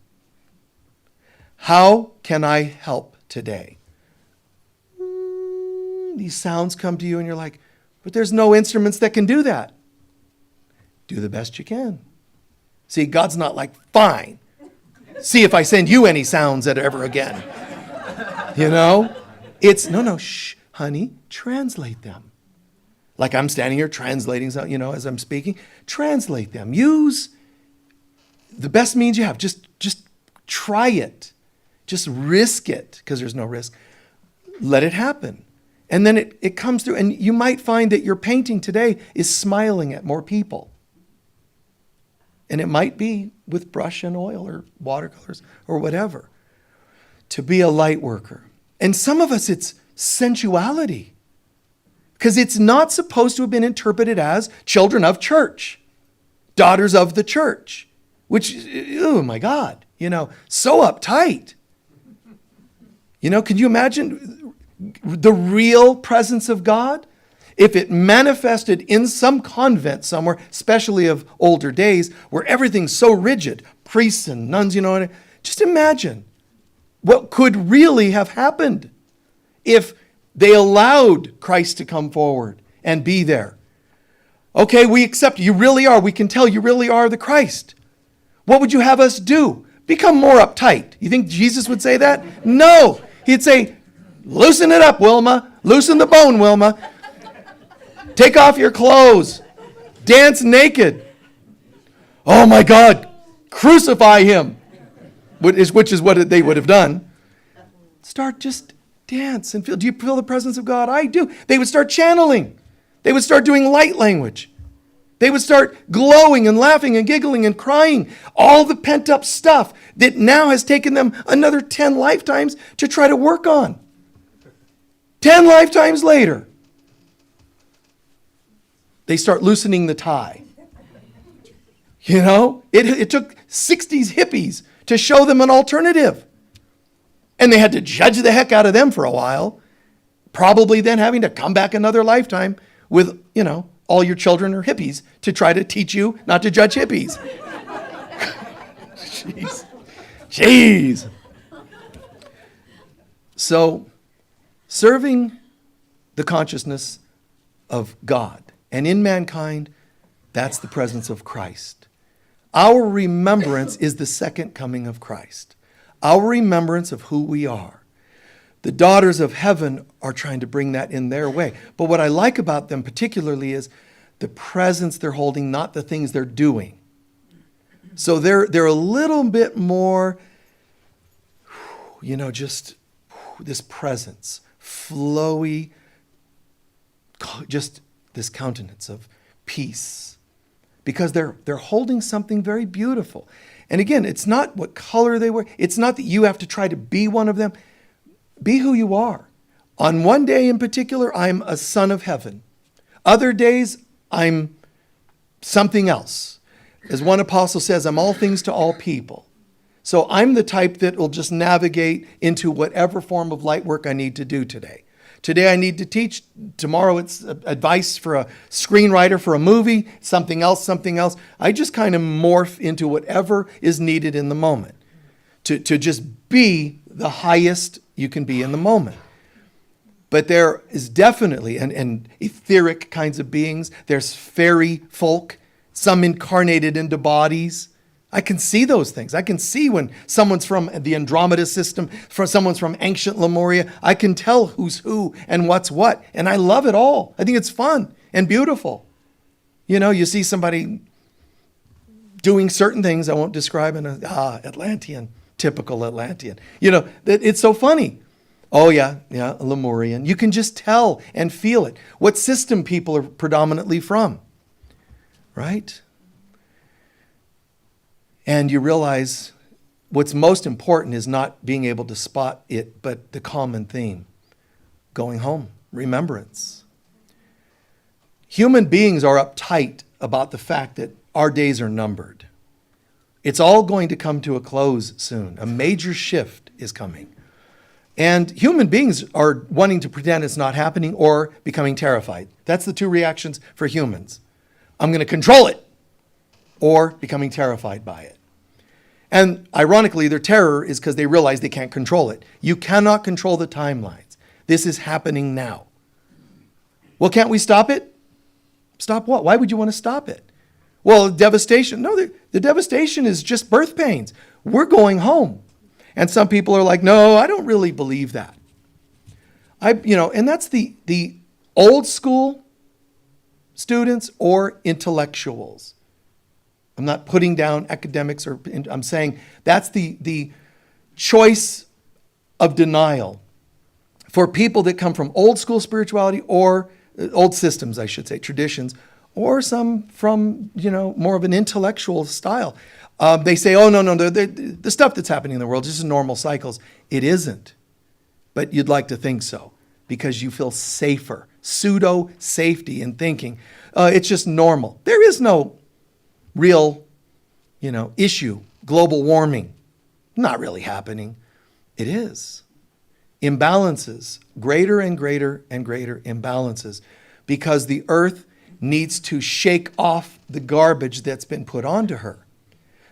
How can I help today? These sounds come to you and you're like, but there's no instruments that can do that. Do the best you can. See, God's not like, fine. See if I send you any sounds ever again. It's, no, shh, honey, translate them. Like I'm standing here translating, as I'm speaking. Translate them. Use the best means you have. Just try it. Just risk it, because there's no risk. Let it happen. And then it comes through. And you might find that your painting today is smiling at more people. And it might be with brush and oil or watercolors or whatever. To be a light worker. And some of us, it's sensuality. Because it's not supposed to have been interpreted as children of church, daughters of the church, which, oh my God, so uptight. Can you imagine the real presence of God? If it manifested in some convent somewhere, especially of older days, where everything's so rigid, priests and nuns, just imagine what could really have happened if they allowed Christ to come forward and be there. Okay, we accept you really are. We can tell you really are the Christ. What would you have us do? Become more uptight. You think Jesus would say that? No. He'd say, loosen it up, Wilma. Loosen the bone, Wilma. Take off your clothes. Dance naked. Oh my God. Crucify him. Which is what they would have done. Start just dance and feel. Do you feel the presence of God? I do. They would start channeling. They would start doing light language. They would start glowing and laughing and giggling and crying. All the pent up stuff that now has taken them another 10 lifetimes to try to work on. 10 lifetimes later, they start loosening the tie. It took 60s hippies to show them an alternative. And they had to judge the heck out of them for a while. Probably then having to come back another lifetime with, all your children are hippies to try to teach you not to judge hippies. Jeez. So, serving the consciousness of God and in mankind, that's the presence of Christ. Our remembrance is the second coming of Christ. Our remembrance of who we are. The daughters of heaven are trying to bring that in their way. But what I like about them particularly is the presence they're holding, not the things they're doing. So they're a little bit more, just this presence, flowy, just this countenance of peace. Because they're holding something very beautiful. And again, it's not what color they wear. It's not that you have to try to be one of them. Be who you are. On one day in particular, I'm a son of heaven. Other days, I'm something else. As one apostle says, I'm all things to all people. So I'm the type that will just navigate into whatever form of light work I need to do today. Today I need to teach. Tomorrow it's advice for a screenwriter for a movie, something else. I just kind of morph into whatever is needed in the moment to just be the highest you can be in the moment. But there is definitely, and etheric kinds of beings, there's fairy folk, some incarnated into bodies. I can see those things. I can see when someone's from the Andromeda system, someone's from ancient Lemuria. I can tell who's who and what's what. And I love it all. I think it's fun and beautiful. You know, you see somebody doing certain things I won't describe in Atlantean, typical Atlantean. You know, it's so funny. Oh yeah, Lemurian. You can just tell and feel it. What system people are predominantly from, right? And you realize what's most important is not being able to spot it, but the common theme. Going home, remembrance. Human beings are uptight about the fact that our days are numbered. It's all going to come to a close soon. A major shift is coming. And human beings are wanting to pretend it's not happening or becoming terrified. That's the two reactions for humans. I'm going to control it, or becoming terrified by it. And ironically, their terror is because they realize they can't control it. You cannot control the timelines. This is happening now. Well, can't we stop it? Stop what? Why would you want to stop it? Well, devastation. No, the devastation is just birth pains. We're going home. And some people are like, no, I don't really believe that. And that's the old school students or intellectuals. I'm not putting down academics, I'm saying that's the choice of denial for people that come from old school spirituality or old systems, I should say, traditions, or some from, more of an intellectual style. They say, oh, no, the stuff that's happening in the world is just normal cycles. It isn't. But you'd like to think so because you feel safer, pseudo safety in thinking. It's just normal. There is no real, issue, global warming. Not really happening. It is. Imbalances, greater and greater and greater imbalances, because the earth needs to shake off the garbage that's been put onto her.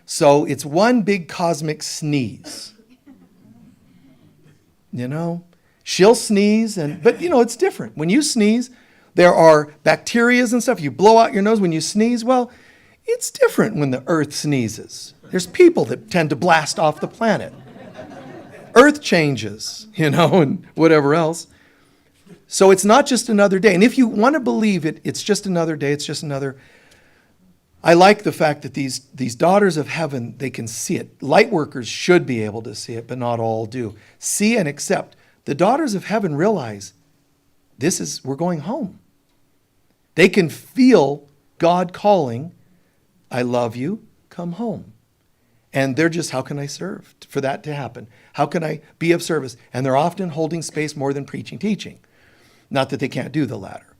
So it's one big cosmic sneeze. She'll sneeze, but it's different. When you sneeze, there are bacteria and stuff. You blow out your nose when you sneeze. Well, it's different when the earth sneezes. There's people that tend to blast off the planet. Earth changes, and whatever else. So it's not just another day. And if you want to believe it, it's just another day. It's just another. I like the fact that these daughters of heaven, they can see it. Lightworkers should be able to see it, but not all do. See and accept. The daughters of heaven realize we're going home. They can feel God calling, I love you, come home. And they're just, how can I serve for that to happen? How can I be of service? And they're often holding space more than preaching, teaching. Not that they can't do the latter.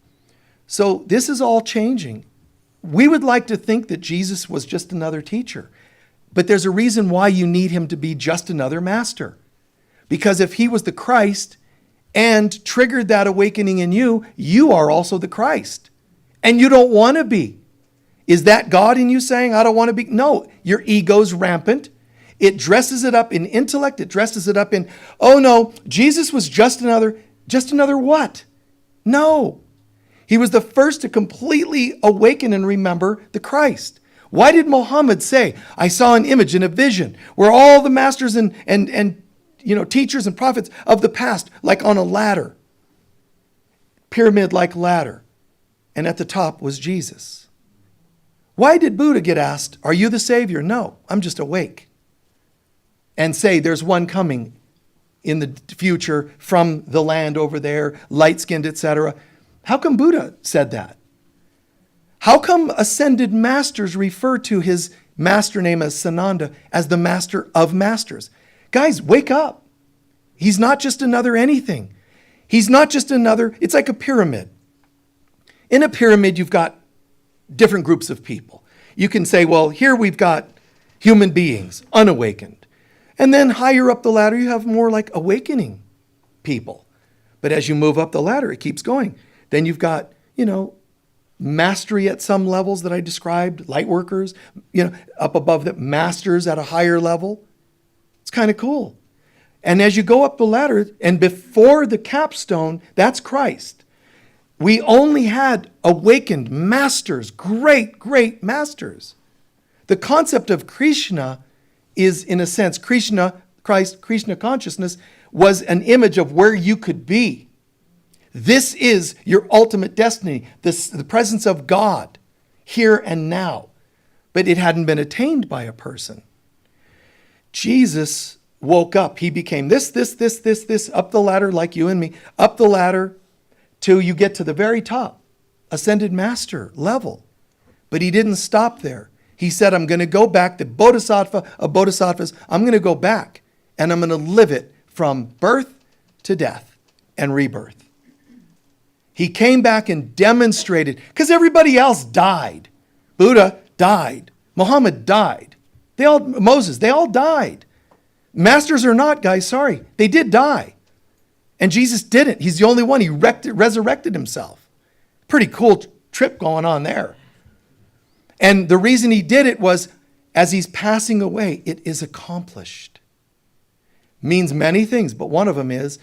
So this is all changing. We would like to think that Jesus was just another teacher. But there's a reason why you need him to be just another master. Because if he was the Christ and triggered that awakening in you, you are also the Christ. And you don't want to be. Is that God in you saying, I don't want to be? No, your ego's rampant. It dresses it up in intellect. It dresses it up in, oh no, Jesus was just another what? No. He was the first to completely awaken and remember the Christ. Why did Muhammad say, I saw an image in a vision where all the masters and teachers and prophets of the past, like on a ladder, pyramid-like ladder, and at the top was Jesus. Why did Buddha get asked, are you the Savior? No, I'm just awake. And say, there's one coming in the future from the land over there, light-skinned, etc. How come Buddha said that? How come ascended masters refer to his master name as Sananda as the master of masters? Guys, wake up. He's not just another anything. He's not just another, it's like a pyramid. In a pyramid, you've got different groups of people. You can say, well, here we've got human beings, unawakened. And then higher up the ladder, you have more like awakening people. But as you move up the ladder, it keeps going. Then you've got, mastery at some levels that I described, light workers, up above the masters at a higher level. It's kind of cool. And as you go up the ladder, and before the capstone, that's Christ. We only had awakened masters, great, great masters. The concept of Krishna is, in a sense, Krishna, Christ, Krishna consciousness was an image of where you could be. This is your ultimate destiny, the presence of God here and now. But it hadn't been attained by a person. Jesus woke up. He became this, up the ladder like you and me, up the ladder till you get to the very top, ascended master level. But he didn't stop there. He said, I'm going to go back, the bodhisattva of bodhisattvas, I'm going to go back and I'm going to live it from birth to death and rebirth. He came back and demonstrated, because everybody else died. Buddha died. Muhammad died. Moses, they all died. Masters or not, guys, sorry, they did die. And Jesus didn't. He's the only one. He resurrected himself. Pretty cool trip going on there. And the reason he did it was, as he's passing away, it is accomplished. Means many things, but one of them is,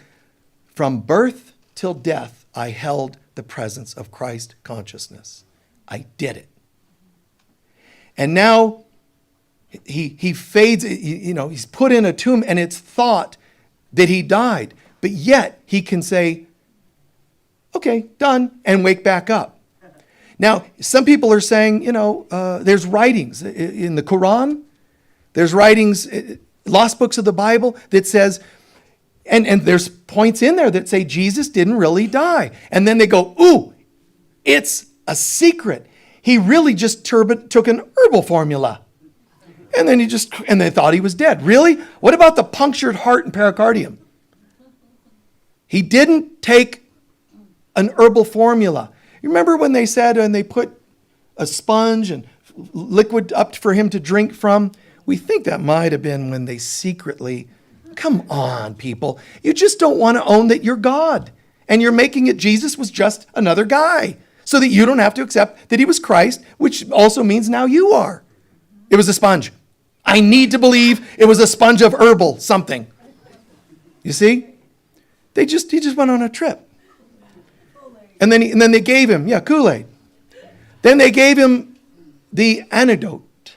from birth till death, I held the presence of Christ consciousness. I did it. And now he fades, he's put in a tomb and it's thought that he died. But yet he can say, okay, done, and wake back up. Now, some people are saying, there's writings in the Quran, there's writings, lost books of the Bible that says, and there's points in there that say Jesus didn't really die. And then they go, ooh, it's a secret. He really just took an herbal formula. And then and they thought he was dead. Really? What about the punctured heart and pericardium? He didn't take an herbal formula. You remember when they said, and they put a sponge and liquid up for him to drink from? We think that might have been when they secretly, come on, people. You just don't want to own that you're God. And you're making it Jesus was just another guy. So that you don't have to accept that he was Christ, which also means now you are. It was a sponge. I need to believe it was a sponge of herbal something. You see? He just went on a trip. And then they gave him, Kool-Aid. Then they gave him the antidote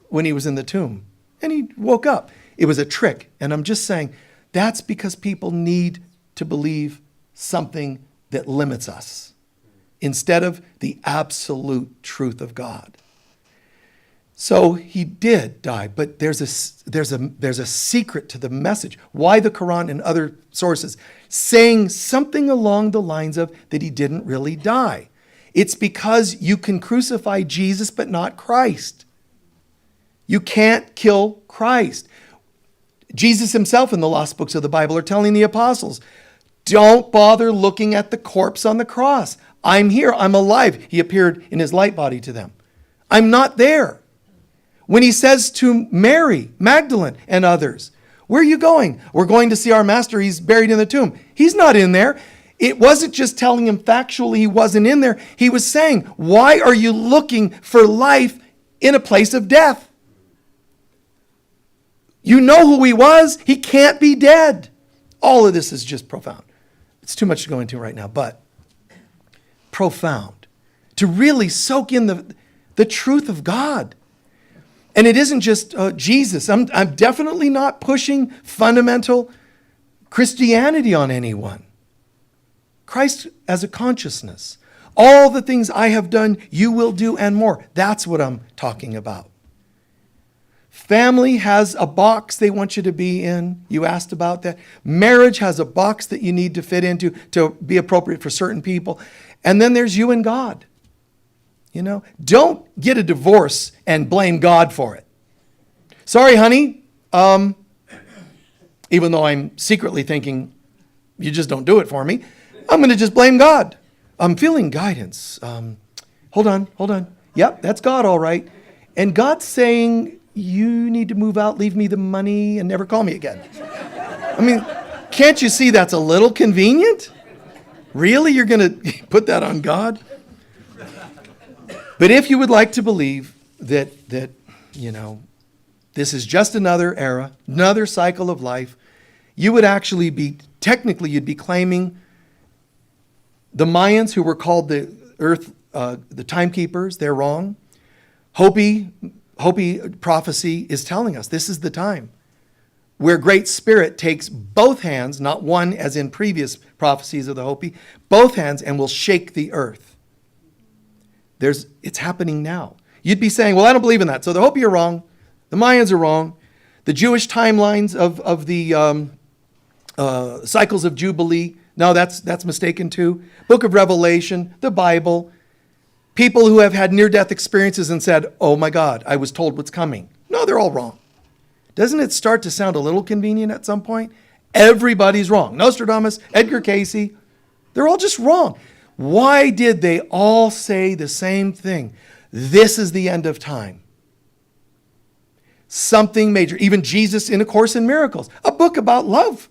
when he was in the tomb. And he woke up. It was a trick. And I'm just saying, that's because people need to believe something that limits us instead of the absolute truth of God. So he did die, but there's a secret to the message. Why the Quran and other sources saying something along the lines of that he didn't really die. It's because you can crucify Jesus but not Christ. You can't kill Christ. Jesus himself in the lost books of the Bible are telling the apostles, don't bother looking at the corpse on the cross. I'm here. I'm alive. He appeared in his light body to them. I'm not there. When he says to Mary, Magdalene, and others, where are you going? We're going to see our master. He's buried in the tomb. He's not in there. It wasn't just telling him factually he wasn't in there. He was saying, why are you looking for life in a place of death? You know who he was. He can't be dead. All of this is just profound. It's too much to go into right now, but profound. To really soak in the truth of God. And it isn't just Jesus. I'm definitely not pushing fundamental Christianity on anyone. Christ as a consciousness. All the things I have done, you will do and more. That's what I'm talking about. Family has a box they want you to be in. You asked about that. Marriage has a box that you need to fit into to be appropriate for certain people. And then there's you and God. Don't get a divorce and blame God for it. Sorry, honey. Even though I'm secretly thinking, you just don't do it for me. I'm going to just blame God. I'm feeling guidance. Hold on. Yep, that's God, all right. And God's saying, you need to move out, leave me the money, and never call me again. I mean, can't you see that's a little convenient? Really? You're going to put that on God? But if you would like to believe that this is just another era, another cycle of life, you would actually you'd be claiming the Mayans, who were called the earth, the timekeepers, they're wrong. Hopi Hopi prophecy is telling us this is the time where Great Spirit takes both hands, not one as in previous prophecies of the Hopi, both hands, and will shake the earth. It's happening now. You'd be saying, well, I don't believe in that. So the Hopi are wrong. The Mayans are wrong. The Jewish timelines of the cycles of Jubilee, no, that's mistaken too. Book of Revelation, the Bible. People who have had near-death experiences and said, oh my God, I was told what's coming. No, they're all wrong. Doesn't it start to sound a little convenient at some point? Everybody's wrong. Nostradamus, Edgar Casey, they're all just wrong. Why did they all say the same thing? This is the end of time. Something major. Even Jesus in A Course in Miracles, a book about love.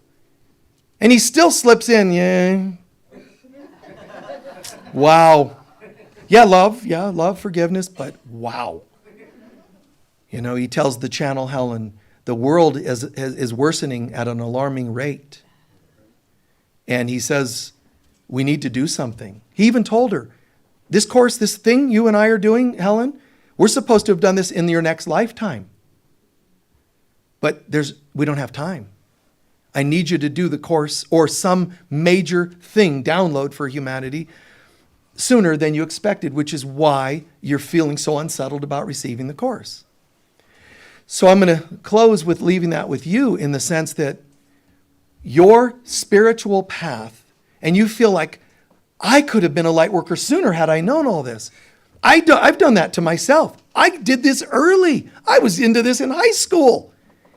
And he still slips in, yeah. Wow. Yeah, love, forgiveness, but wow. You know, he tells the Channel Helen, the world is worsening at an alarming rate. And he says, we need to do something. He even told her, this course, this thing you and I are doing, Helen, we're supposed to have done this in your next lifetime. But we don't have time. I need you to do the course or some major thing, download for humanity, sooner than you expected, which is why you're feeling so unsettled about receiving the course. So I'm going to close with leaving that with you in the sense that your spiritual path, and you feel like, I could have been a light worker sooner had I known all this. I've done that to myself. I did this early. I was into this in high school.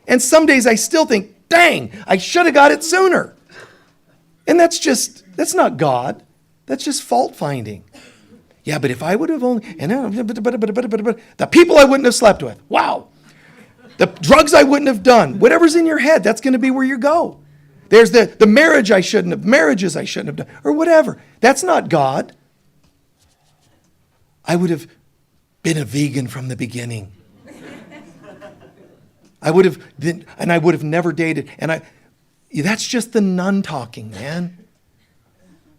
And some days I still think, dang, I should have got it sooner. And that's not God. That's just fault finding. Yeah, but if I would have only, the people I wouldn't have slept with. Wow. The drugs I wouldn't have done. Whatever's in your head, that's going to be where you go. There's the marriages I shouldn't have done, or whatever. That's not God. I would have been a vegan from the beginning. I would have never dated. And that's just the nun talking, man.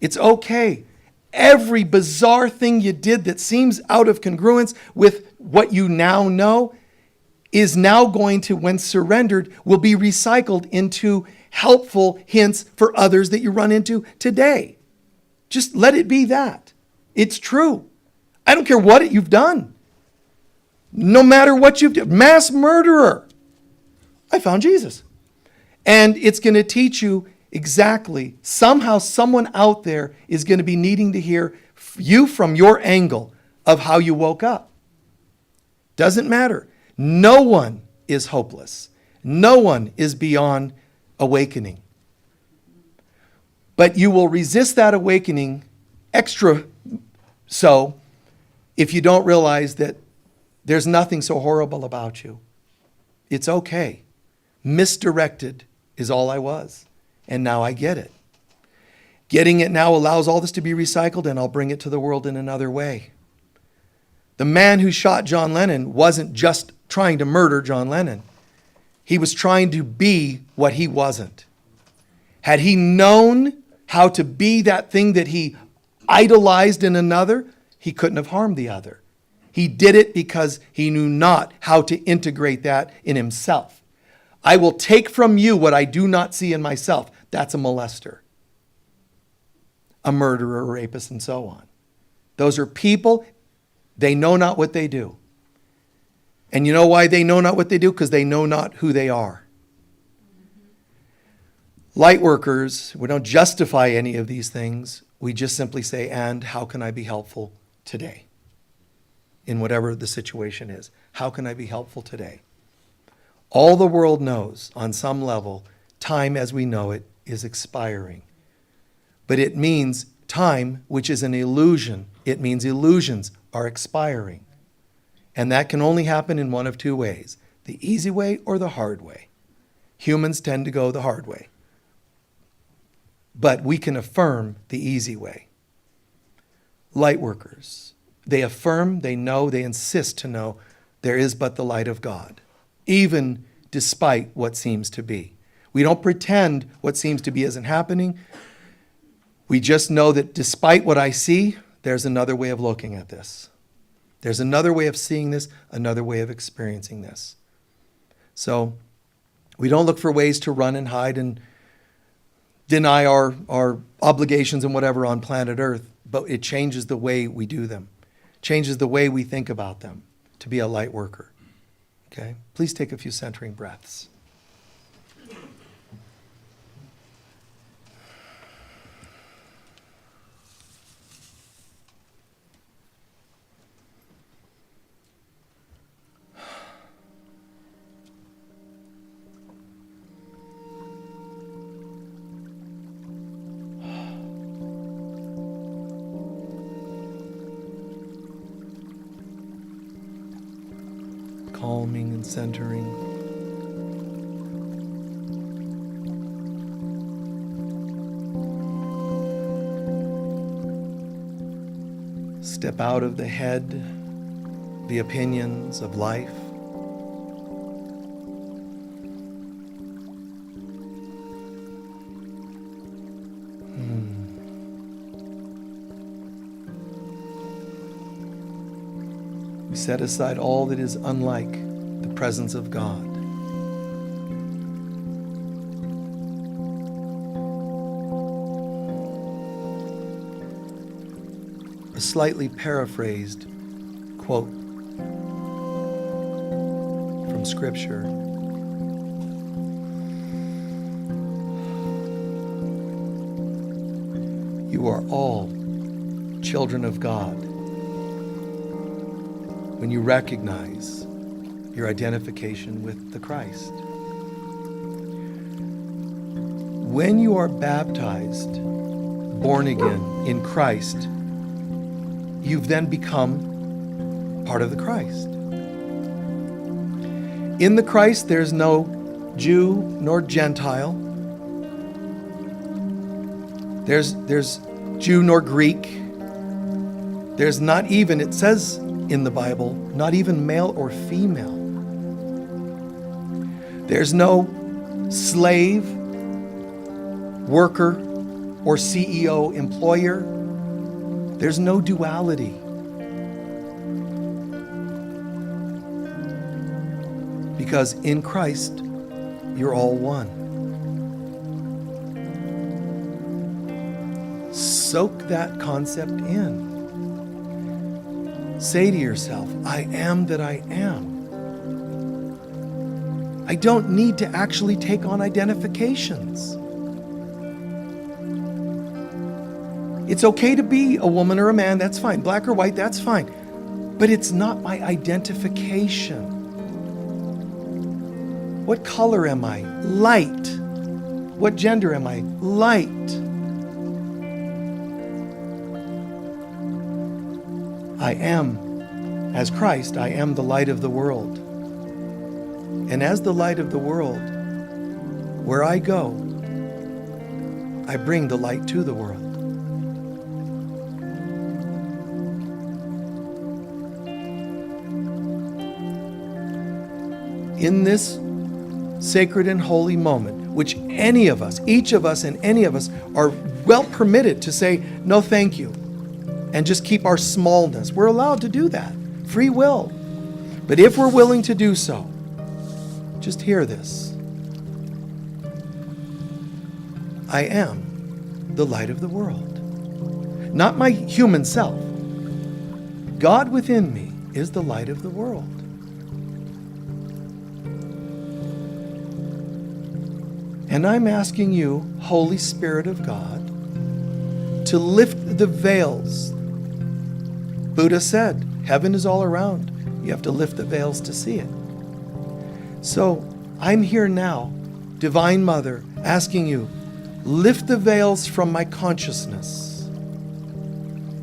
It's okay. Every bizarre thing you did that seems out of congruence with what you now know is now going to, when surrendered, will be recycled into helpful hints for others that you run into today. Just let it be that. It's true. I don't care what you've done. No matter what you've done. Mass murderer. I found Jesus. And it's going to teach you exactly. Somehow someone out there is going to be needing to hear you from your angle of how you woke up. Doesn't matter. No one is hopeless. No one is beyond awakening. But you will resist that awakening extra so if you don't realize that there's nothing so horrible about you. It's okay. Misdirected is all I was. And now I get it. Getting it now allows all this to be recycled, and I'll bring it to the world in another way. The man who shot John Lennon wasn't just trying to murder John Lennon. He was trying to be what he wasn't. Had he known how to be that thing that he idolized in another, he couldn't have harmed the other. He did it because he knew not how to integrate that in himself. I will take from you what I do not see in myself. That's a molester, a murderer, a rapist, and so on. Those are people, they know not what they do. And you know why they know not what they do? Because they know not who they are. Lightworkers, we don't justify any of these things. We just simply say, and how can I be helpful today? In whatever the situation is. How can I be helpful today? All the world knows, on some level, time as we know it is expiring. But it means time, which is an illusion. It means illusions are expiring. And that can only happen in one of two ways, the easy way or the hard way. Humans tend to go the hard way. But we can affirm the easy way. Lightworkers, they affirm, they know, they insist to know there is but the light of God, even despite what seems to be. We don't pretend what seems to be isn't happening. We just know that despite what I see, there's another way of looking at this. There's another way of seeing this, another way of experiencing this. So we don't look for ways to run and hide and deny our obligations and whatever on planet Earth, but it changes the way we do them, changes the way we think about them to be a light worker. Okay? Please take a few centering breaths. Calming and centering. Step out of the head, the opinions of life. We set aside all that is unlike the presence of God. A slightly paraphrased quote from Scripture. You are all children of God when you recognize your identification with the Christ. When you are baptized, born again in Christ, you've then become part of the Christ. In the Christ, there's no Jew nor Gentile. There's Jew nor Greek. There's not even, it says in the Bible, not even male or female. There's no slave, worker, or CEO, employer. There's no duality. Because in Christ, you're all one. Soak that concept in. Say to yourself, I am that I am. I don't need to actually take on identifications. It's okay to be a woman or a man, that's fine. Black or white, that's fine. But it's not my identification. What color am I? Light. What gender am I? Light. I am, as Christ, I am the light of the world. And as the light of the world, where I go, I bring the light to the world. In this sacred and holy moment, which any of us, each of us and any of us are well permitted to say, no thank you, and just keep our smallness. We're allowed to do that. Free will. But if we're willing to do so, just hear this. I am the light of the world. Not my human self. God within me is the light of the world. And I'm asking you, Holy Spirit of God, to lift the veils. Buddha said, heaven is all around. You have to lift the veils to see it. So I'm here now, Divine Mother, asking you, lift the veils from my consciousness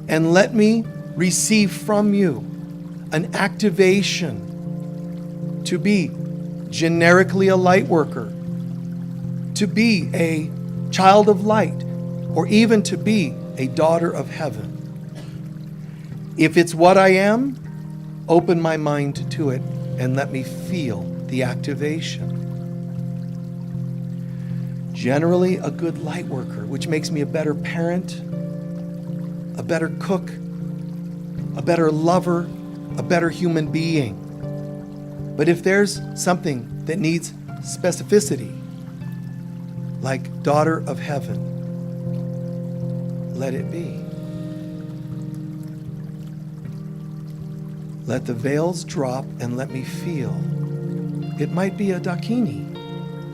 and let me receive from you an activation to be generically a light worker, to be a child of light, or even to be a daughter of heaven. If it's what I am, open my mind to it and let me feel the activation. Generally, a good light worker, which makes me a better parent, a better cook, a better lover, a better human being. But if there's something that needs specificity, like daughter of heaven, let it be. Let the veils drop and let me feel. It might be a dakini.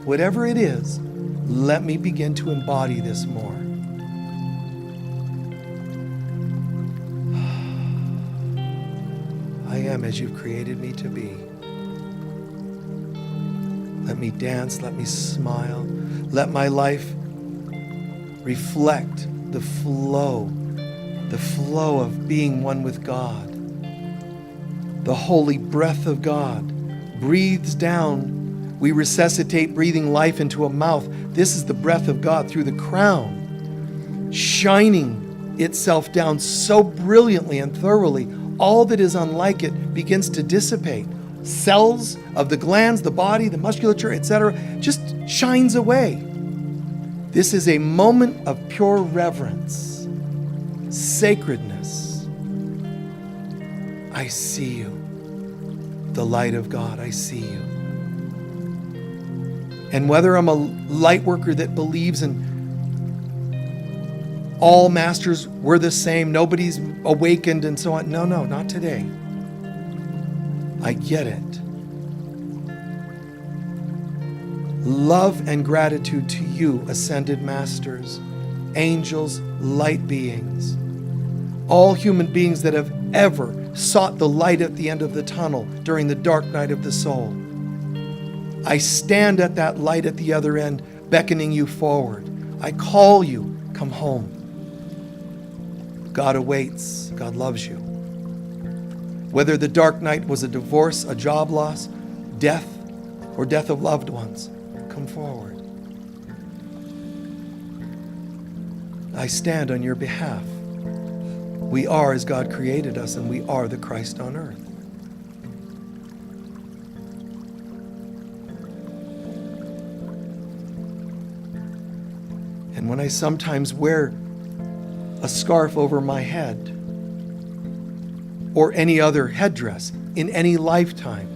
Whatever it is, let me begin to embody this more. I am as you've created me to be. Let me dance, let me smile. Let my life reflect the flow of being one with God. The holy breath of God breathes down. We resuscitate breathing life into a mouth. This is the breath of God through the crown, shining itself down so brilliantly and thoroughly. All that is unlike it begins to dissipate. Cells of the glands, the body, the musculature, etc., just shines away. This is a moment of pure reverence, sacredness. I see you. The light of God, I see you. And whether I'm a light worker that believes in all masters were the same, nobody's awakened and so on. No, not today. I get it. Love and gratitude to you, ascended masters, angels, light beings, all human beings that have ever sought the light at the end of the tunnel during the dark night of the soul. I stand at that light at the other end, beckoning you forward. I call you, come home. God awaits. God loves you. Whether the dark night was a divorce, a job loss, death, or death of loved ones, come forward. I stand on your behalf. We are as God created us, and we are the Christ on earth. And when I sometimes wear a scarf over my head or any other headdress in any lifetime,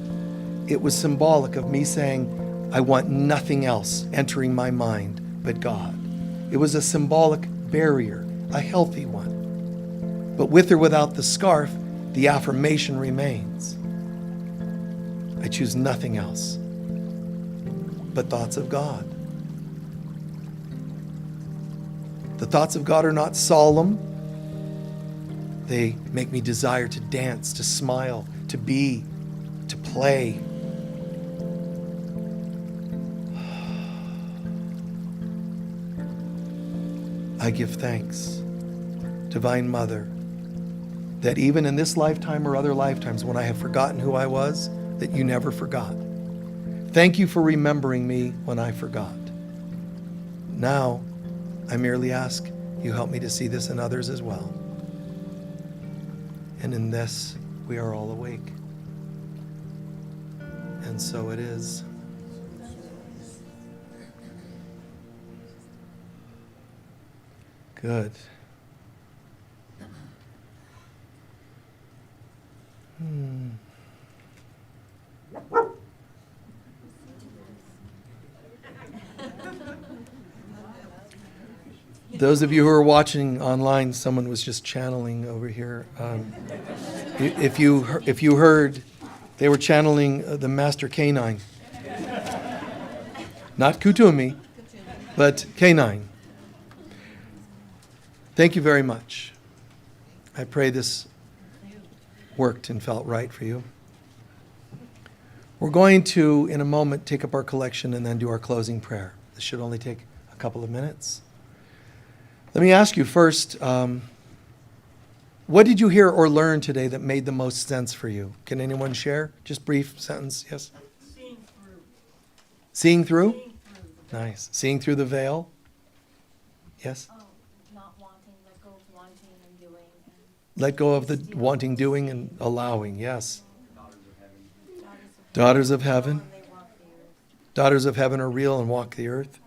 it was symbolic of me saying, I want nothing else entering my mind but God. It was a symbolic barrier, a healthy one. But with or without the scarf, the affirmation remains. I choose nothing else but thoughts of God. The thoughts of God are not solemn. They make me desire to dance, to smile, to be, to play. I give thanks, Divine Mother, that even in this lifetime or other lifetimes when I have forgotten who I was, that you never forgot. Thank you for remembering me when I forgot. Now, I merely ask you help me to see this in others as well. And in this, we are all awake. And so it is. Good. Those of you who are watching online, someone was just channeling over here. If you heard, they were channeling the Master Canine. Not Kutumi, but Canine. Thank you very much. I pray this worked and felt right for you. We're going to, in a moment, take up our collection and then do our closing prayer. This should only take a couple of minutes. Let me ask you first, what did you hear or learn today that made the most sense for you? Can anyone share? Just brief sentence, yes? Seeing through. Seeing through? Seeing through the Nice. Seeing through the veil? Yes? not wanting, let go of wanting and doing. Let go of the wanting, doing, and allowing, yes. And Daughters of heaven. and they walk the earth. Daughters of heaven are real and walk the earth.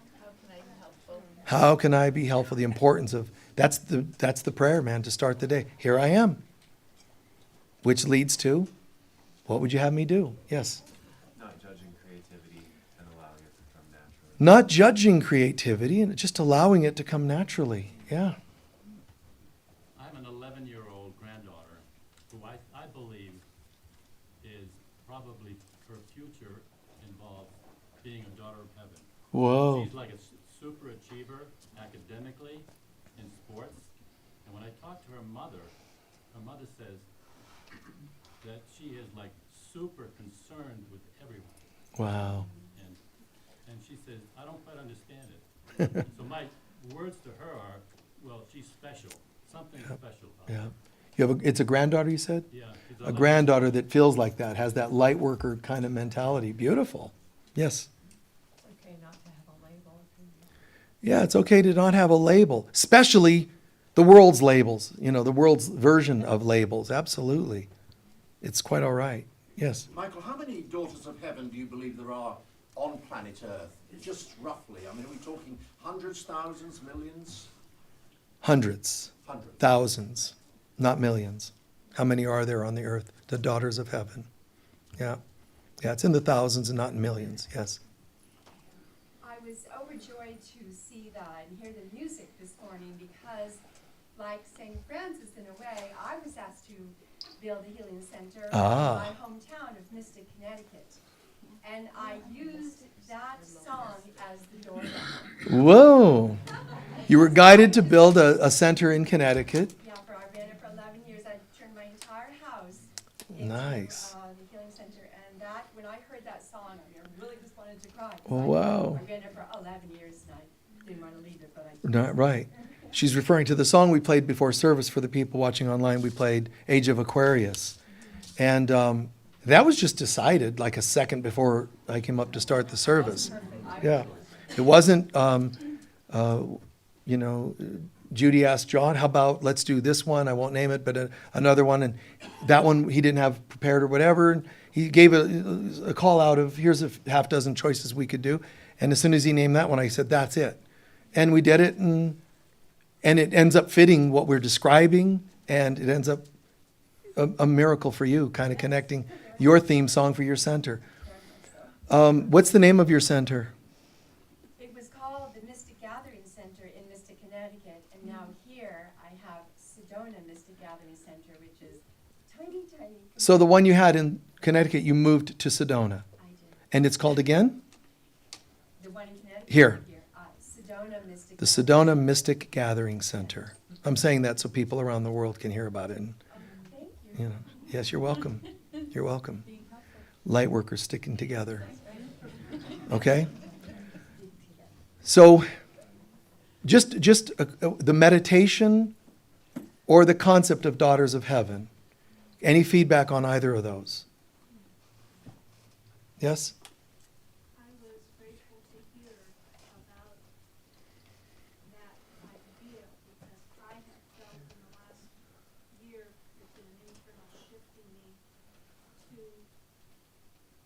How can I be helpful? The importance of, that's the prayer, man, to start the day. Here I am. Which leads to, what would you have me do? Yes. Not judging creativity and allowing it to come naturally. Not judging creativity and just allowing it to come naturally. Yeah. I have an 11-year-old granddaughter who I believe is probably her future involves being a daughter of heaven. Whoa. She's like a super achiever academically in sports. And when I talk to her mother says that she is like super concerned with everyone. Wow. And she says, I don't quite understand it. So my words to her are, well, she's special. Something special about her. Yeah. It's a granddaughter, you said? Yeah. she's A 11. granddaughter that feels like that, has that light worker kind of mentality. Beautiful. Yes. Okay, not to have a label. Yeah, it's okay to not have a label, especially the world's labels, the world's version of labels. Absolutely. It's quite all right. Yes. Michael, how many daughters of heaven do you believe there are on planet Earth? Just roughly. I mean, are we talking hundreds, thousands, millions? Hundreds, Hundreds. thousands, not millions. How many are there on the earth? The daughters of heaven. Yeah. Yeah, it's in the thousands and not in millions. Yes. I was overjoyed to see that and hear the music this morning because, like St. Francis in a way, I was asked to build a healing center in my hometown of Mystic, Connecticut. And I used that song as the doorbell. Whoa. You were guided to build a center in Connecticut. Yeah, I ran it for 11 years. I turned my entire house into Nice. The healing center. And that, when I heard that song, I really just wanted to cry. 'cause Oh, wow. I ran it for 11 years and I didn't want to leave it, but I Not right. She's referring to the song we played before service for the people watching online. We played Age of Aquarius. And that was just decided like a second before I came up to start the service. Yeah. It wasn't, Judy asked John, how about let's do this one? I won't name it, but another one. And that one he didn't have prepared or whatever. And he gave a call out of here's a half dozen choices we could do. And as soon as he named that one, I said, that's it. And we did it. And it ends up fitting what we're describing. And it ends up a miracle for you, kind of connecting your theme song for your center. What's the name of your center? It was called the Mystic Gathering Center in Mystic, Connecticut, and now here I have Sedona Mystic Gathering Center, which is tiny. So the one you had in Connecticut, you moved to Sedona. I did. And it's called again? The one in Connecticut? Here. Sedona Mystic. The Sedona Mystic Gathering Center. I'm saying that so people around the world can hear about it. And, Thank you. yes, you're welcome. You're welcome. Lightworkers sticking together. Okay? So, just the meditation or the concept of daughters of heaven. Any feedback on either of those? Yes? I was grateful to hear about that idea because I have felt in the last year there's been an internal shift in me to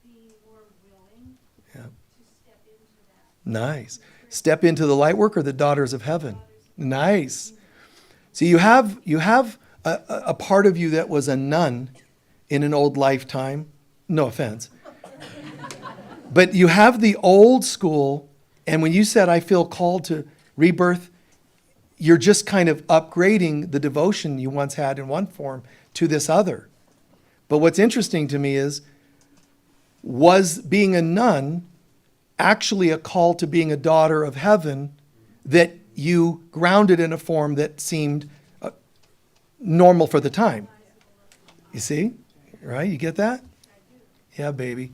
be more willing Yeah. to step into that. Nice. Step into the light work or the daughters of heaven. Nice. See, you have a part of you that was a nun in an old lifetime. No offense. But you have the old school, and when you said, I feel called to rebirth, you're just kind of upgrading the devotion you once had in one form to this other. But what's interesting to me is, was being a nun actually a call to being a daughter of heaven that you grounded in a form that seemed normal for the time? You see? Right? You get that? Yeah, baby.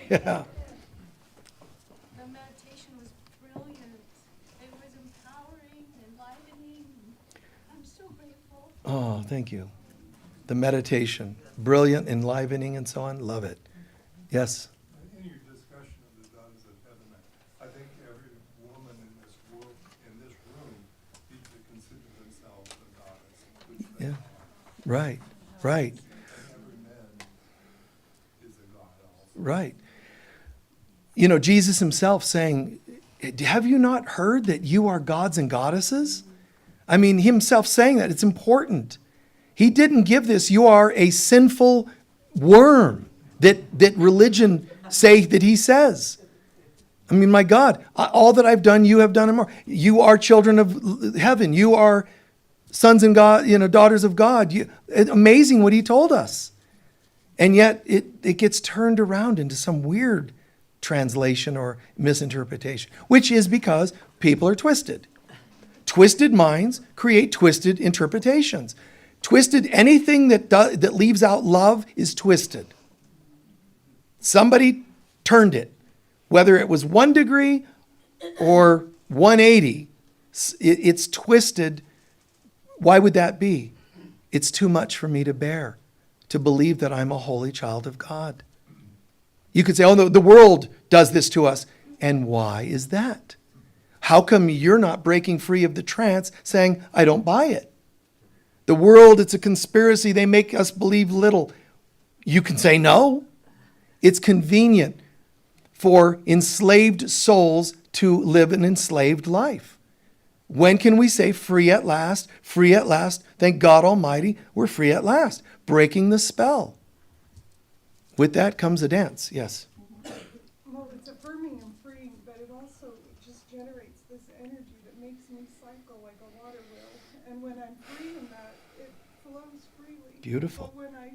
Yeah. The meditation was brilliant. It was empowering, enlivening. I'm so grateful. Oh, thank you. The meditation. Brilliant, enlivening, and so on. Love it. Yes? In your discussion of the daughters of heaven, I think every woman in this world, in this room, needs to consider themselves a goddess, which they Yeah. are. Right. Right. And every man is a god also. Right. Jesus himself saying, have you not heard that you are gods and goddesses? I mean, himself saying that, it's important. He didn't give this. You are a sinful worm that religion say that he says. I mean, my God, all that I've done, you have done and more. You are children of heaven. You are sons and God, daughters of God. Amazing what he told us. And yet it gets turned around into some weird translation or misinterpretation, which is because people are twisted. Twisted minds create twisted interpretations. Twisted, anything that leaves out love is twisted. Somebody turned it. Whether it was 1 degree or 180, it's twisted. Why would that be? It's too much for me to bear, to believe that I'm a holy child of God. You could say, oh, no, the world does this to us. And why is that? How come you're not breaking free of the trance saying, I don't buy it? The world, it's a conspiracy. They make us believe little. You can say no. It's convenient for enslaved souls to live an enslaved life. When can we say free at last? Free at last. Thank God Almighty, we're free at last. Breaking the spell. With that comes a dance. Yes. Well, it's affirming and freeing, but it also just generates this energy that makes me cycle like a water wheel. And when I'm free in that, it flows freely. Beautiful. But when I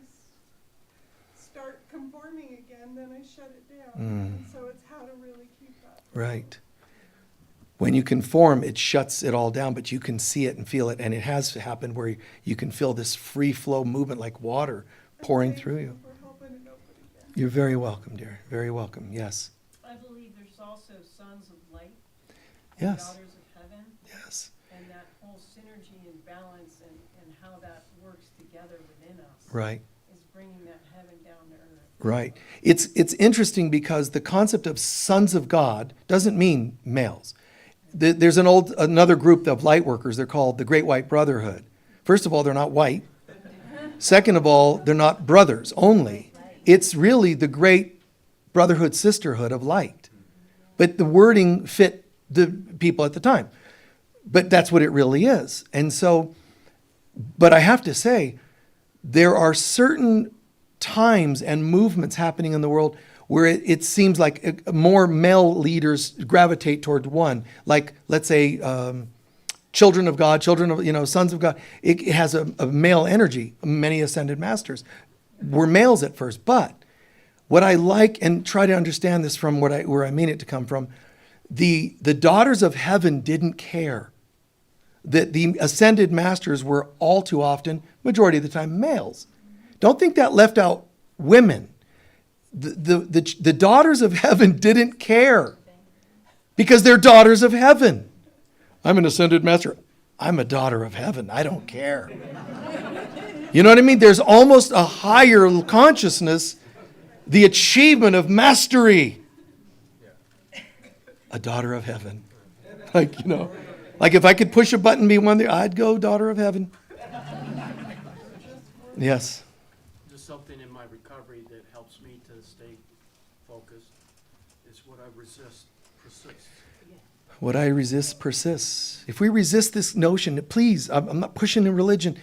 start conforming again, then I shut it down. And so it's how to really keep that. Right. When you conform, it shuts it all down, but you can see it and feel it. And it has happened where you can feel this free flow movement like water pouring through you. You're very welcome, dear. Very welcome. Yes. I believe there's also sons of light, Yes. daughters of heaven, Yes. and that whole synergy and balance and how that works together within us Right. is bringing that heaven down to earth. Right. It's interesting because the concept of sons of God doesn't mean males. There's another group of Lightworkers. They're called the Great White Brotherhood. First of all, they're not white. Second of all, they're not brothers only. It's really the great brotherhood, sisterhood of light. But the wording fit the people at the time. But that's what it really is. And so, but I have to say, there are certain times and movements happening in the world where it seems like more male leaders gravitate toward one. Like, let's say, children of God, children of, sons of God. It has a male energy. Many ascended masters were males at first. But what I like, and try to understand this from where I mean it to come from, the daughters of heaven didn't care that the ascended masters were all too often, majority of the time, males. Don't think that left out women. The daughters of heaven didn't care because they're daughters of heaven. I'm an ascended master. I'm a daughter of heaven. I don't care. You know what I mean? There's almost a higher consciousness, the achievement of mastery. A daughter of heaven. Like if I could push a button and be one there, I'd go daughter of heaven. Yes. Just something in my recovery that helps me to stay focused is what I resist persists. What I resist persists. If we resist this notion, please, I'm not pushing in religion.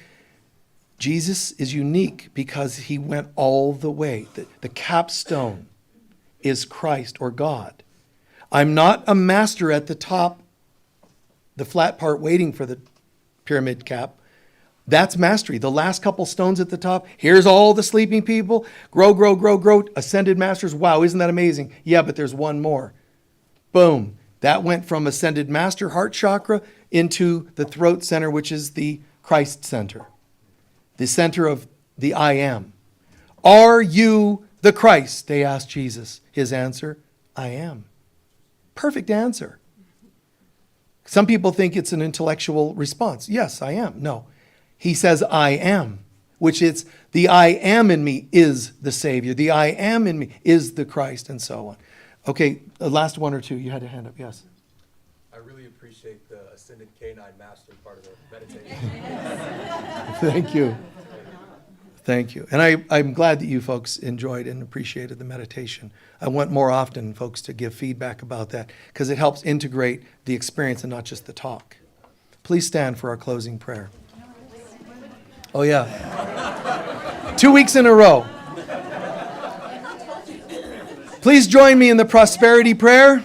Jesus is unique because he went all the way. The capstone is Christ or God. I'm not a master at the top, the flat part waiting for the pyramid cap. That's mastery. The last couple stones at the top, here's all the sleeping people. Grow, grow, grow, grow. Ascended masters. Wow, isn't that amazing? Yeah, but there's one more. Boom. That went from ascended master heart chakra into the throat center, which is the Christ center. The center of the I am. Are you the Christ? They asked Jesus. His answer, I am. Perfect answer. Some people think it's an intellectual response. Yes, I am. No. He says, I am, which is the I am in me is the Savior. The I am in me is the Christ, and so on. Okay, the last one or two. You had a hand up. Yes. I really appreciate the ascended canine master part of the meditation. Thank you. Thank you. And I'm glad that you folks enjoyed and appreciated the meditation. I want more often folks to give feedback about that because it helps integrate the experience and not just the talk. Please stand for our closing prayer. Oh, yeah. 2 weeks in a row. Please join me in the prosperity prayer.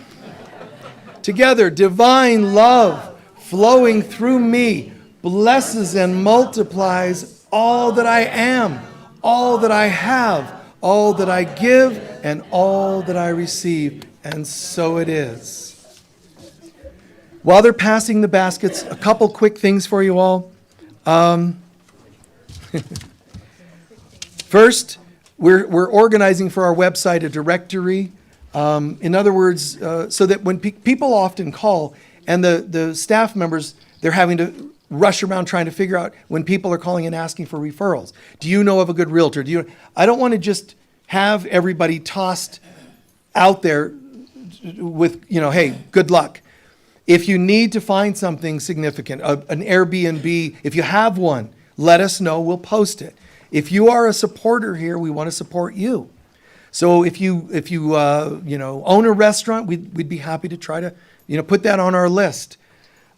Together, divine love flowing through me blesses and multiplies all that I am, all that I have, all that I give, and all that I receive. And so it is. While they're passing the baskets, a couple quick things for you all. First, we're organizing for our website a directory. In other words, so that when people often call and the staff members, they're having to rush around trying to figure out when people are calling and asking for referrals. Do you know of a good realtor? I don't want to just have everybody tossed out there with, hey, good luck. If you need to find something significant, an Airbnb, if you have one, let us know. We'll post it. If you are a supporter here, we want to support you. So if you own a restaurant, we'd be happy to try to put that on our list.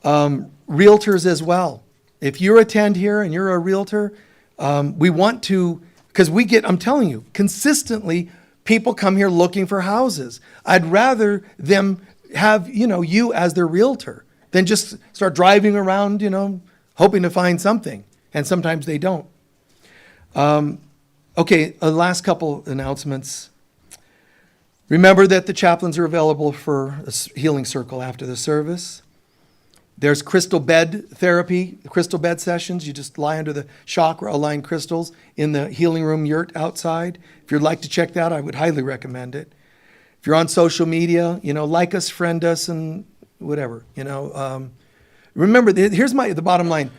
Realtors as well. If you attend here and you're a realtor, we want to, because I'm telling you, consistently people come here looking for houses. I'd rather them have you as their realtor than just start driving around hoping to find something, and sometimes they don't. Okay, last couple announcements. Remember that the chaplains are available for a healing circle after the service. There's crystal bed therapy, crystal bed sessions. You just lie under the chakra-aligned crystals in the healing room yurt outside. If you'd like to check that, I would highly recommend it. If you're on social media, like us, friend us, and whatever, Remember, here's the bottom line.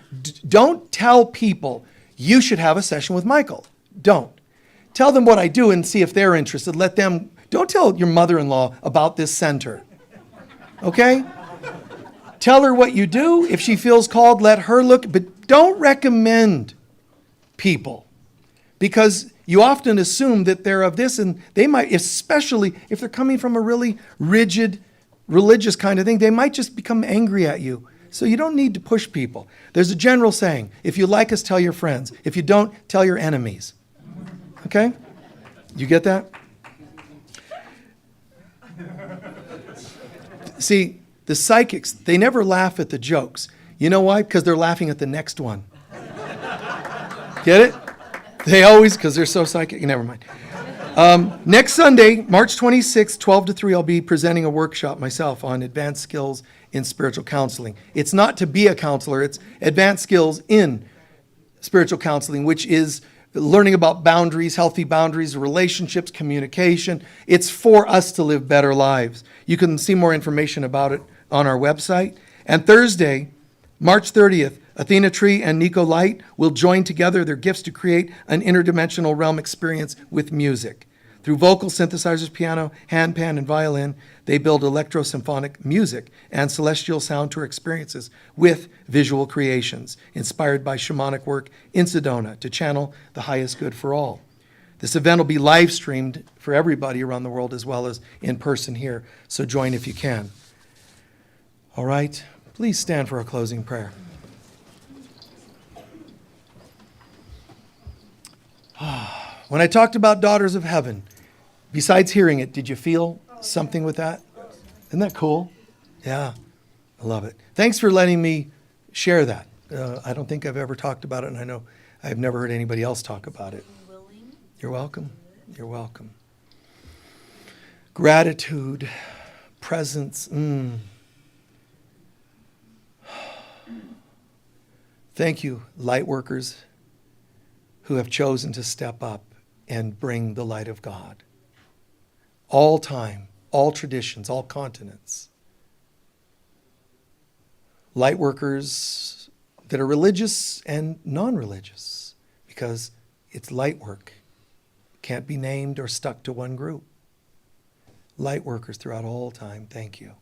Don't tell people you should have a session with Michael. Don't. Tell them what I do and see if they're interested. Don't tell your mother-in-law about this center. Okay? Tell her what you do. If she feels called, let her look. But don't recommend people, because you often assume that they're of this, and they might, especially if they're coming from a really rigid, religious kind of thing, they might just become angry at you. So you don't need to push people. There's a general saying, if you like us, tell your friends. If you don't, tell your enemies. Okay? You get that? See, the psychics, they never laugh at the jokes. You know why? Because they're laughing at the next one. Get it? They always, because they're so psychic. Never mind. Next Sunday, March 26th, 12 to 3, I'll be presenting a workshop myself on advanced skills in spiritual counseling. It's not to be a counselor, it's advanced skills in spiritual counseling, which is learning about boundaries, healthy boundaries, relationships, communication. It's for us to live better lives. You can see more information about it on our website. And Thursday, March 30th, Athena Tree and Nico Light will join together their gifts to create an interdimensional realm experience with music. Through vocal synthesizers, piano, handpan, and violin, they build electro-symphonic music and celestial sound tour experiences with visual creations inspired by shamanic work in Sedona to channel the highest good for all. This event will be live streamed for everybody around the world as well as in person here, so join if you can. All right, please stand for a closing prayer. When I talked about Daughters of Heaven, besides hearing it, did you feel something with that? Isn't that cool? Yeah, I love it. Thanks for letting me share that. I don't think I've ever talked about it, and I know I've never heard anybody else talk about it. You're welcome. You're welcome. Gratitude, presence. Thank you, Lightworkers, who have chosen to step up and bring the light of God. All time, all traditions, all continents. Lightworkers that are religious and non-religious, because it's light work. Can't be named or stuck to one group. Lightworkers throughout all time, thank you.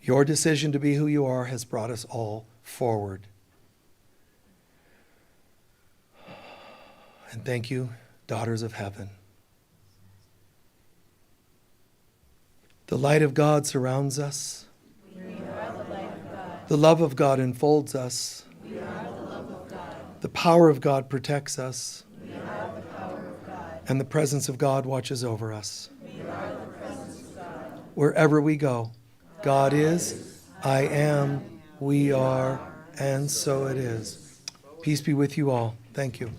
Your decision to be who you are has brought us all forward. And thank you, Daughters of Heaven. The light of God surrounds us. We are the light of God. The love of God enfolds us. We are the love of God. The power of God protects us. And the presence of God watches over us. Wherever we go, God is, I am, we are, and so it is. Peace be with you all. Thank you.